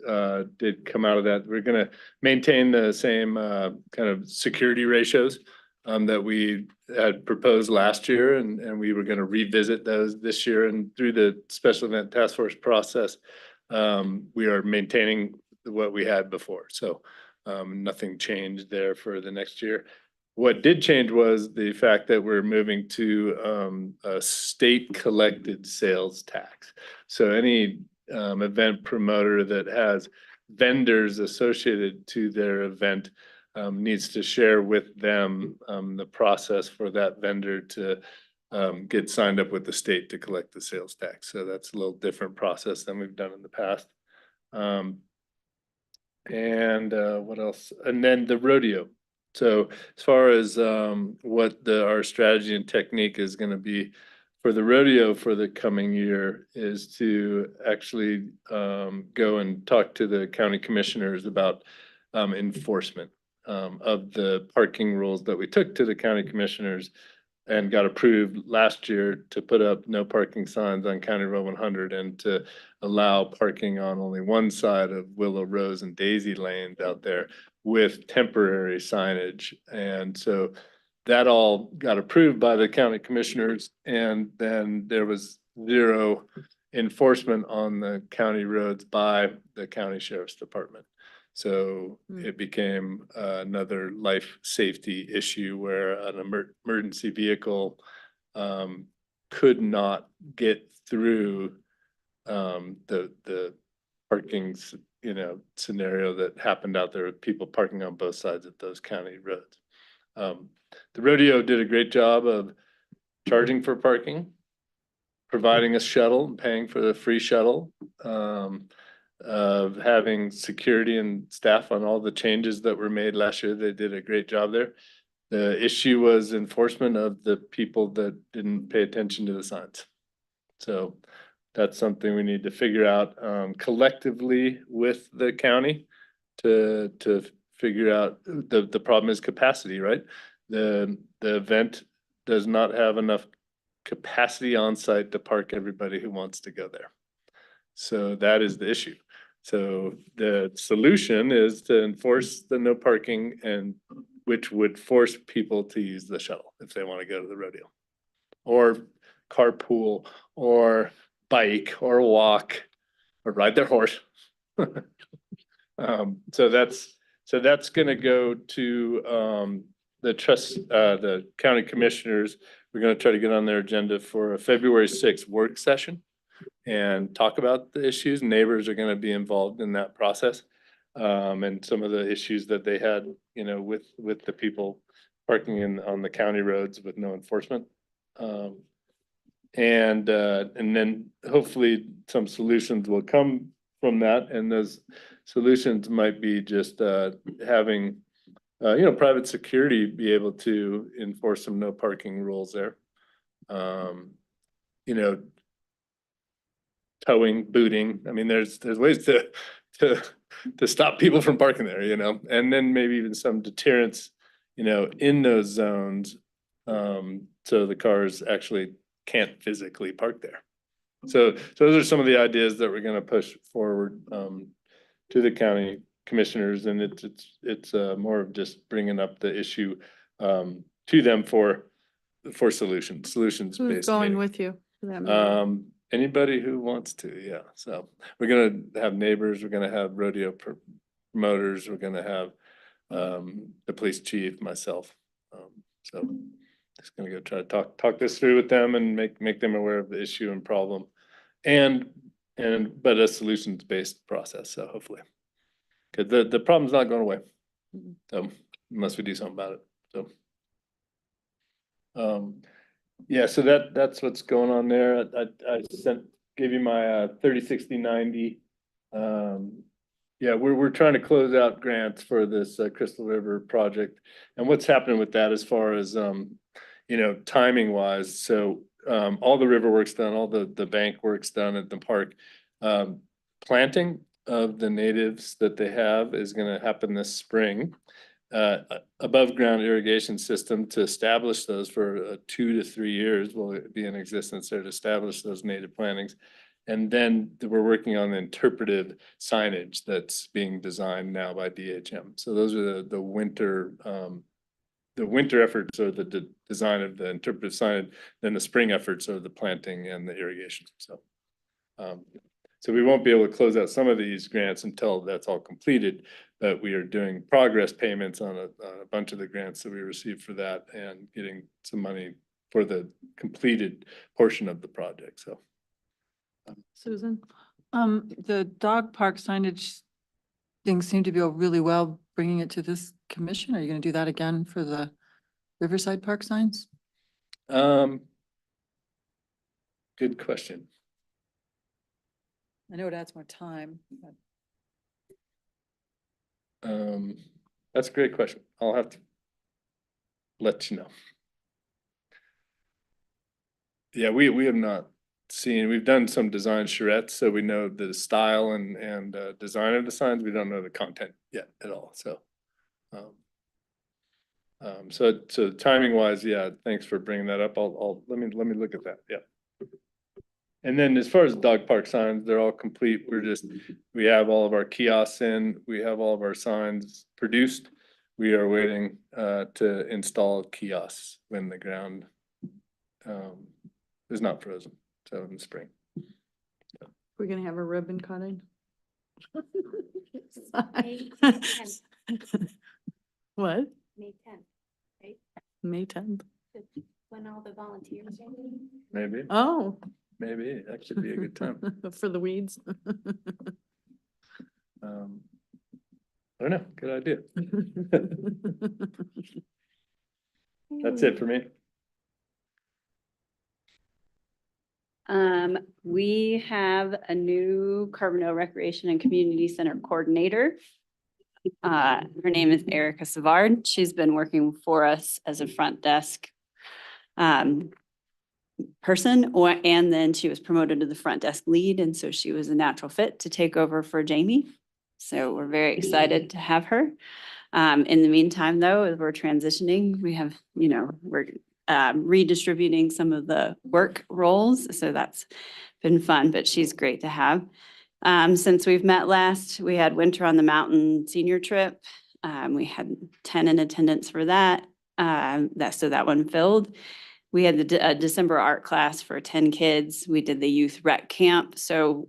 did come out of that. We're going to maintain the same kind of security ratios that we had proposed last year, and we were going to revisit those this year. And through the special event task force process, we are maintaining what we had before. So nothing changed there for the next year. What did change was the fact that we're moving to a state collected sales tax. So any event promoter that has vendors associated to their event needs to share with them the process for that vendor to get signed up with the state to collect the sales tax. So that's a little different process than we've done in the past. What else? And then the rodeo. So as far as what our strategy and technique is going to be for the rodeo for the coming year is to actually go and talk to the county commissioners about enforcement of the parking rules that we took to the county commissioners and got approved last year to put up no parking signs on County Road 100 and to allow parking on only one side of Willow Rose and Daisy lanes out there with temporary signage. And so that all got approved by the county commissioners, and then there was zero enforcement on the county roads by the county sheriff's department. So it became another life safety issue where an emergency vehicle could not get through the parking, scenario that happened out there with people parking on both sides of those county roads. The rodeo did a great job of charging for parking, providing a shuttle and paying for the free shuttle, of having security and staff on all the changes that were made last year. They did a great job there. The issue was enforcement of the people that didn't pay attention to the signs. So that's something we need to figure out collectively with the county to figure out. The problem is capacity, right? The event does not have enough capacity on site to park everybody who wants to go there. So that is the issue. So the solution is to enforce the no parking, and which would force people to use the shuttle if they want to go to the rodeo, or carpool, or bike, or walk, or ride their horse. So that's gonna go to the county commissioners. We're gonna try to get on their agenda for a February 6th work session and talk about the issues. Neighbors are gonna be involved in that process. And some of the issues that they had, with the people parking on the county roads with no enforcement. And then hopefully some solutions will come from that, and those solutions might be just having private security be able to enforce some no parking rules there. Towing, booting. I mean, there's ways to stop people from parking there, and then maybe even some deterrence, in those zones. So the cars actually can't physically park there. So those are some of the ideas that we're going to push forward to the county commissioners, and it's more of just bringing up the issue to them for solutions. Who's Based going meeting. with you for that meeting? Anybody who wants to, yeah. So we're gonna have neighbors, we're gonna have rodeo promoters, we're gonna have the police chief, myself. So just gonna go try to talk this through with them and make them aware of the issue and problem, but a solutions based process. So hopefully, because the problem's not going away. So unless we do something about it, so. Yeah, so that's what's going on there. I gave you my 30, 60, 90. Yeah, we're trying to close out grants for this Crystal River project. And what's happening with that as far as, you know, timing wise. So all the river work's done, all the bank work's done at the park. Planting of the natives that they have is gonna happen this spring. Above ground irrigation system to establish those for 2 to 3 years will be in existence there to establish those native plantings. And then we're working on the interpretive signage that's being designed now by DHM. So those are the winter efforts or the design of the interpretive signage, then the spring efforts are the planting and the irrigation. So we won't be able to close out some of these grants until that's all completed, but we are doing progress payments on a bunch of the grants that we received for that and getting some money for the completed portion of the project, so. Susan? The dog park signage things seem to go really well, bringing it to this commission. Are you gonna do that again for the Riverside Park signs? Good question. I know it adds more time, but. That's a great question. I'll have to let you know. Yeah, we have not seen, we've done some design charrettes, so we know the style and design of the signs. We don't know the content yet at all, so. So timing wise, yeah, thanks for bringing that up. Let me look at that, yeah. And then as far as dog park signs, they're all complete. We have all of our kiosks in, we have all of our signs produced. We are waiting to install kiosks when the ground is not frozen, so in the spring. We're gonna have a ribbon cutting. What? May 10th, right? May 10th. When all the volunteers are meeting. Maybe, Oh, maybe that should be a good time. for the weeds. I don't know, good idea. That's it for me. We have a new Carbondale Recreation and Community Center Coordinator. Her name is Erica Savard. She's been working for us as a front desk person, and then she was promoted to the front desk lead, and so she was a natural fit to take over for Jamie. So we're very excited to have her. In the meantime, though, as we're transitioning, we have, we're redistributing some of the work roles, so that's been fun, but she's great to have. Since we've met last, we had Winter on the Mountain senior trip. We had 10 in attendance for that. So that one filled. We had the December art class for 10 kids. We did the youth rec camp. So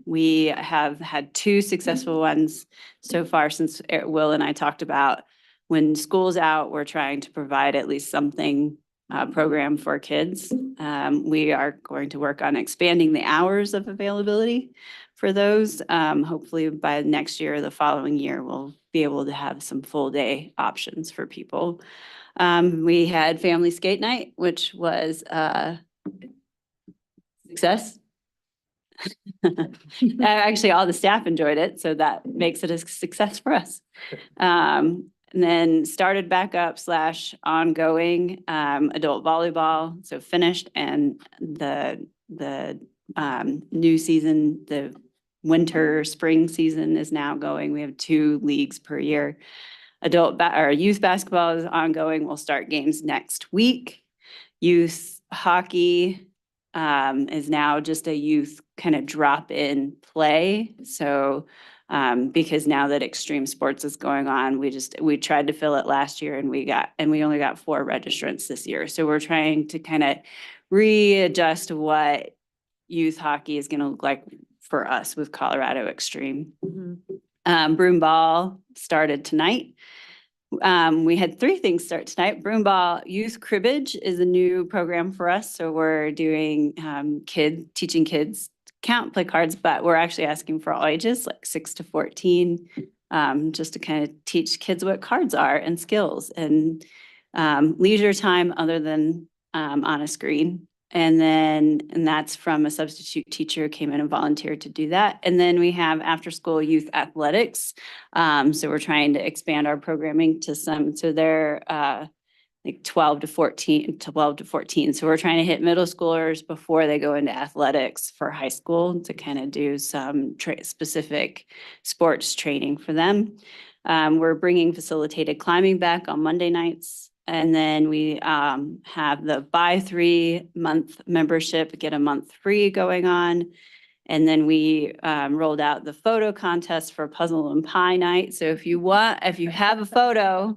we have had 2 successful ones so far since Will and I talked about when school's out, we're trying to provide at least something program for kids. We are going to work on expanding the hours of availability for those. Hopefully by next year, or the following year, we'll be able to have some full day options for people. We had family skate night, which was a success. Actually, all the staff enjoyed it, so that makes it a success for us. And then started back up / ongoing adult volleyball, so finished, and the new season, the winter spring season is now going. We have 2 leagues per year. Youth basketball is ongoing. We'll start games next week. Youth hockey is now just a youth kind of drop-in play. So because now that extreme sports is going on, we tried to fill it last year and we only got 4 registrants this year. So we're trying to kind of readjust what youth hockey is going to look like for us with Colorado Extreme. Broom ball started tonight. We had 3 things start tonight. Broom ball, youth cribbage is a new program for us. So we're doing teaching kids count, play cards, but we're actually asking for all ages, like 6 to 14. just to kind of teach kids what cards are and skills and leisure time other than on a screen. And that's from a substitute teacher who came in and volunteered to do that. And then we have after-school youth athletics. So we're trying to expand our programming to so they're like 12 to 14. So we're trying to hit middle schoolers before they go into athletics for high school to kind of do some specific sports training for them. We're bringing facilitated climbing back on Monday nights. And then we have the buy 3-month membership, get a month free going on. And then we rolled out the photo contest for Puzzle and Pie Night. So if you have a photo,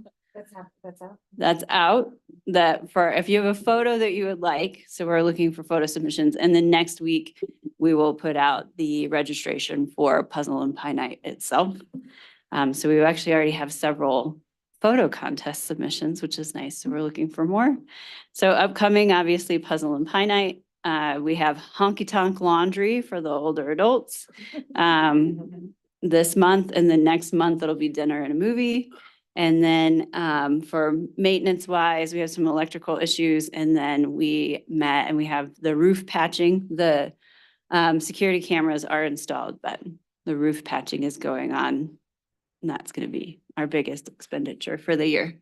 that's out. If you have a photo that you would like, so we're looking for photo submissions. And then next week, we will put out the registration for Puzzle and Pie Night itself. So we actually already have several photo contest submissions, which is nice. So we're looking for more. So upcoming, obviously, Puzzle and Pie Night. We have honky tonk laundry for the older adults this month, and then next month it'll be dinner and a movie. And then for maintenance wise, we have some electrical issues, and then we met and we have the roof patching. The security cameras are installed, but the roof patching is going on. And that's going to be our biggest expenditure for the year.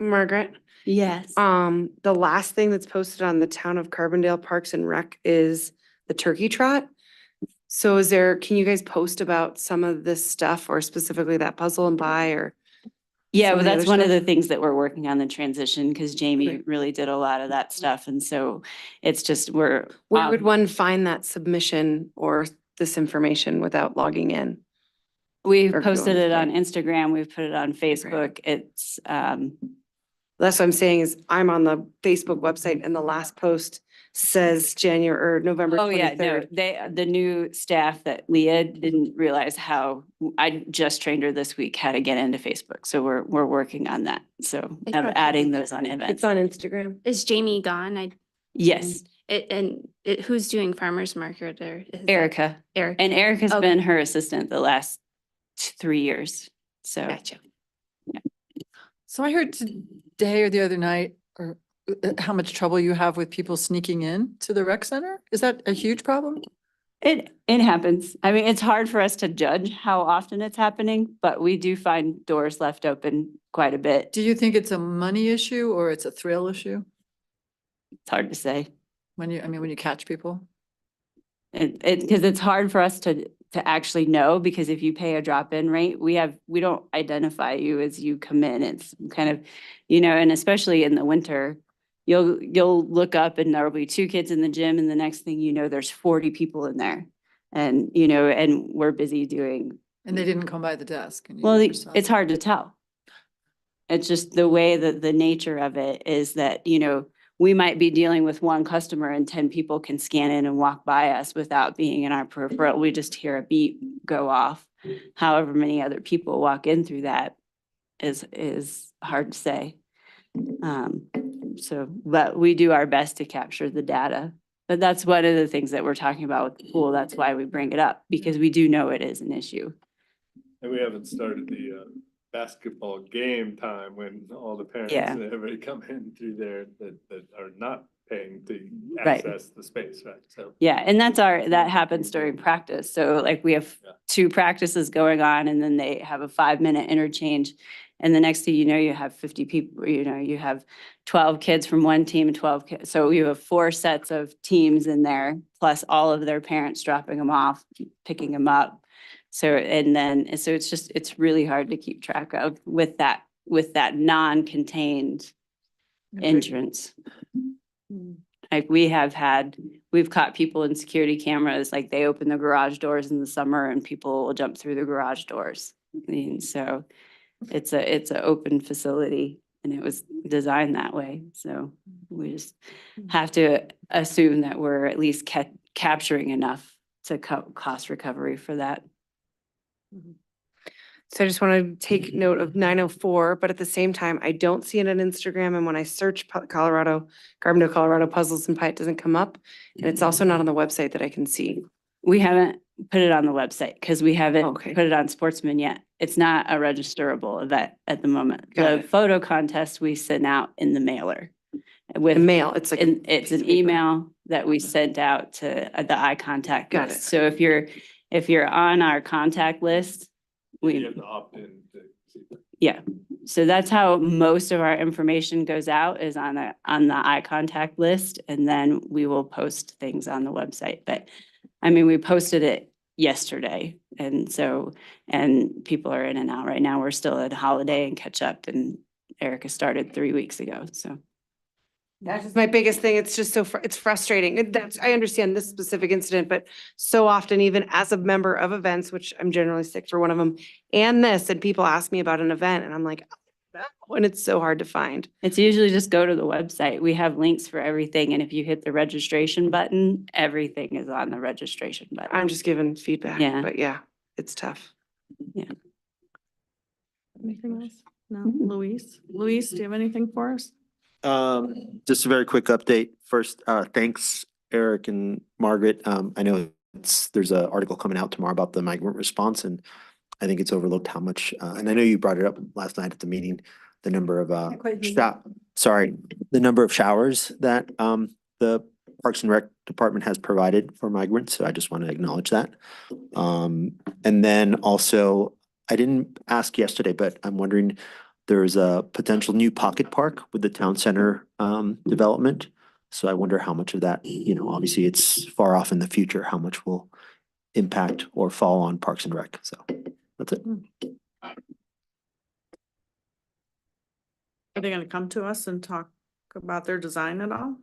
Margaret? Yes. The last thing that's posted on the Town of Carbondale Parks and Rec is the turkey trot. So can you guys post about some of this stuff or specifically that puzzle and pie or? Yeah, some well, of the that's other one of stuff? the things that we're working on the transition because Jamie Great. really did a lot of that stuff. And so it's just Where would one find that submission or this information without logging in? we've or posted going it on today? Instagram. We've put it on Facebook. It's That's what I'm saying is I'm on the Facebook website and the last post says January or November oh yeah, no, 23rd. the new staff that Leah didn't realize I just trained her this week how to get into Facebook. So we're working on that. So I of thought adding those on events. It's on Instagram. Is Jamie gone? Yes, Who's doing farmer's market or? is that Erica. Eric. And Erica's Okay. been her assistant the last 3 years. So Gotcha. So I heard today or the other night, or how much trouble you have with people sneaking in to the rec center? Is that a huge problem? it happens. I mean, it's hard for us to judge how often it's happening, but we do find doors left open quite a bit. Do you think it's a money issue or it's a thrill issue? It's hard to say. When you catch people? Because it's hard for us to actually know, because if you pay a drop-in rate, we don't identify you as you come in. It's kind of, and especially in the winter, you'll look up and there'll be 2 kids in the gym and the next thing you know, there's 40 people in there. And, and we're busy doing. And they didn't come by the desk? And you Well, never saw it's them? hard to tell. It's just the way that the nature of it is that, we might be dealing with one customer and 10 people can scan in and walk by us without being in our peripheral. We just hear a beep go off. However many other people walk in through that is hard to say. But we do our best to capture the data. But that's one of the things that we're talking about with the pool. That's why we bring it up, because we do know it is an issue. And we haven't started the basketball game time when all the parents Yeah. and everybody come in through there that are not paying to Right. access the space, right? So. Yeah, and that happens during practice. So like we have Yeah. 2 practices going on and then they have a 5-minute interchange. And the next thing you know, you have 50 people, you have 12 kids from one team and 12 kids. So you have 4 sets of teams in there, plus all of their parents dropping them off, picking them up. So, it's really hard to keep track of with that non-contained entrance. Like we've caught people in security cameras, like they open the garage doors in the summer and people will jump through the garage doors. I mean, so it's a open facility and it was designed that way. So we just have to assume that we're at least capturing enough to cost recovery for that. So I just want to take note of 904, but at the same time, I don't see it on Instagram. And when I search Carbondale, Colorado puzzles and pie, it doesn't come up. And it's also not on the website that I can see. We haven't put it on the website because we haven't Okay. put it on Sportsman yet. It's not a registerable event at the moment. Got The it. photo contest we sent out in the mailer The with, mail, it's like. a and it's piece an of paper. email that we sent out to the eye contact Got list. it. So if you're on our contact list, we, yeah. So that's how most of our information goes out, is on the eye contact list, and then we will post things on the website. But I mean, we posted it yesterday, and so, and people are in and out right now. We're still at holiday and catch up, and Erica started 3 weeks ago, so. That's just my biggest thing. It's just so, it's frustrating. That's, I understand this specific incident, but so often, even as a member of events, which I'm generally sick for one of them, and this, and people ask me about an event and I'm like, when it's so hard to find. It's usually just go to the website. We have links for everything, and if you hit the registration button, everything is on the registration button. I'm just giving feedback, Yeah. but yeah, it's tough. Anything else? No, Mhm. Luis, do you have anything for us? Just a very quick update. First, thanks, Eric and Margaret. I know there's an article coming out tomorrow about the migrant response, and I think it's overlooked how much, and I know you brought it up last night at the meeting, the number of, the number of showers that, the Parks and Rec Department has provided for migrants. So I just want to acknowledge that. And then also, I didn't ask yesterday, but I'm wondering, there's a potential new pocket park with the town center development. So I wonder how much of that, obviously it's far off in the future, how much will impact or fall on Parks and Rec. So that's it. Are they gonna come to us and talk about their design at all?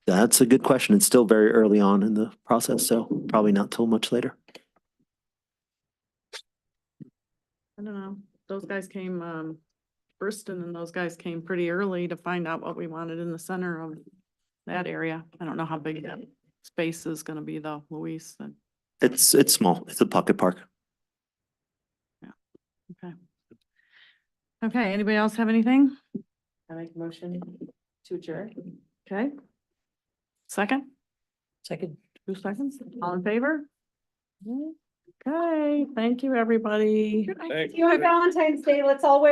That's a good question. It's still very early on in the process, so probably not till much later. I don't know. Those guys came, Bristol and those guys came pretty early to find out what we wanted in the center of that area. I don't know how big that space is gonna be though, Luis. It's small. It's a pocket park. Okay. Okay, anybody else have anything? I make a motion to adjourn. Okay. Second, Second. 2 seconds, all in favor? Okay, thank you, everybody. Thanks. You have Valentine's Day, let's all wear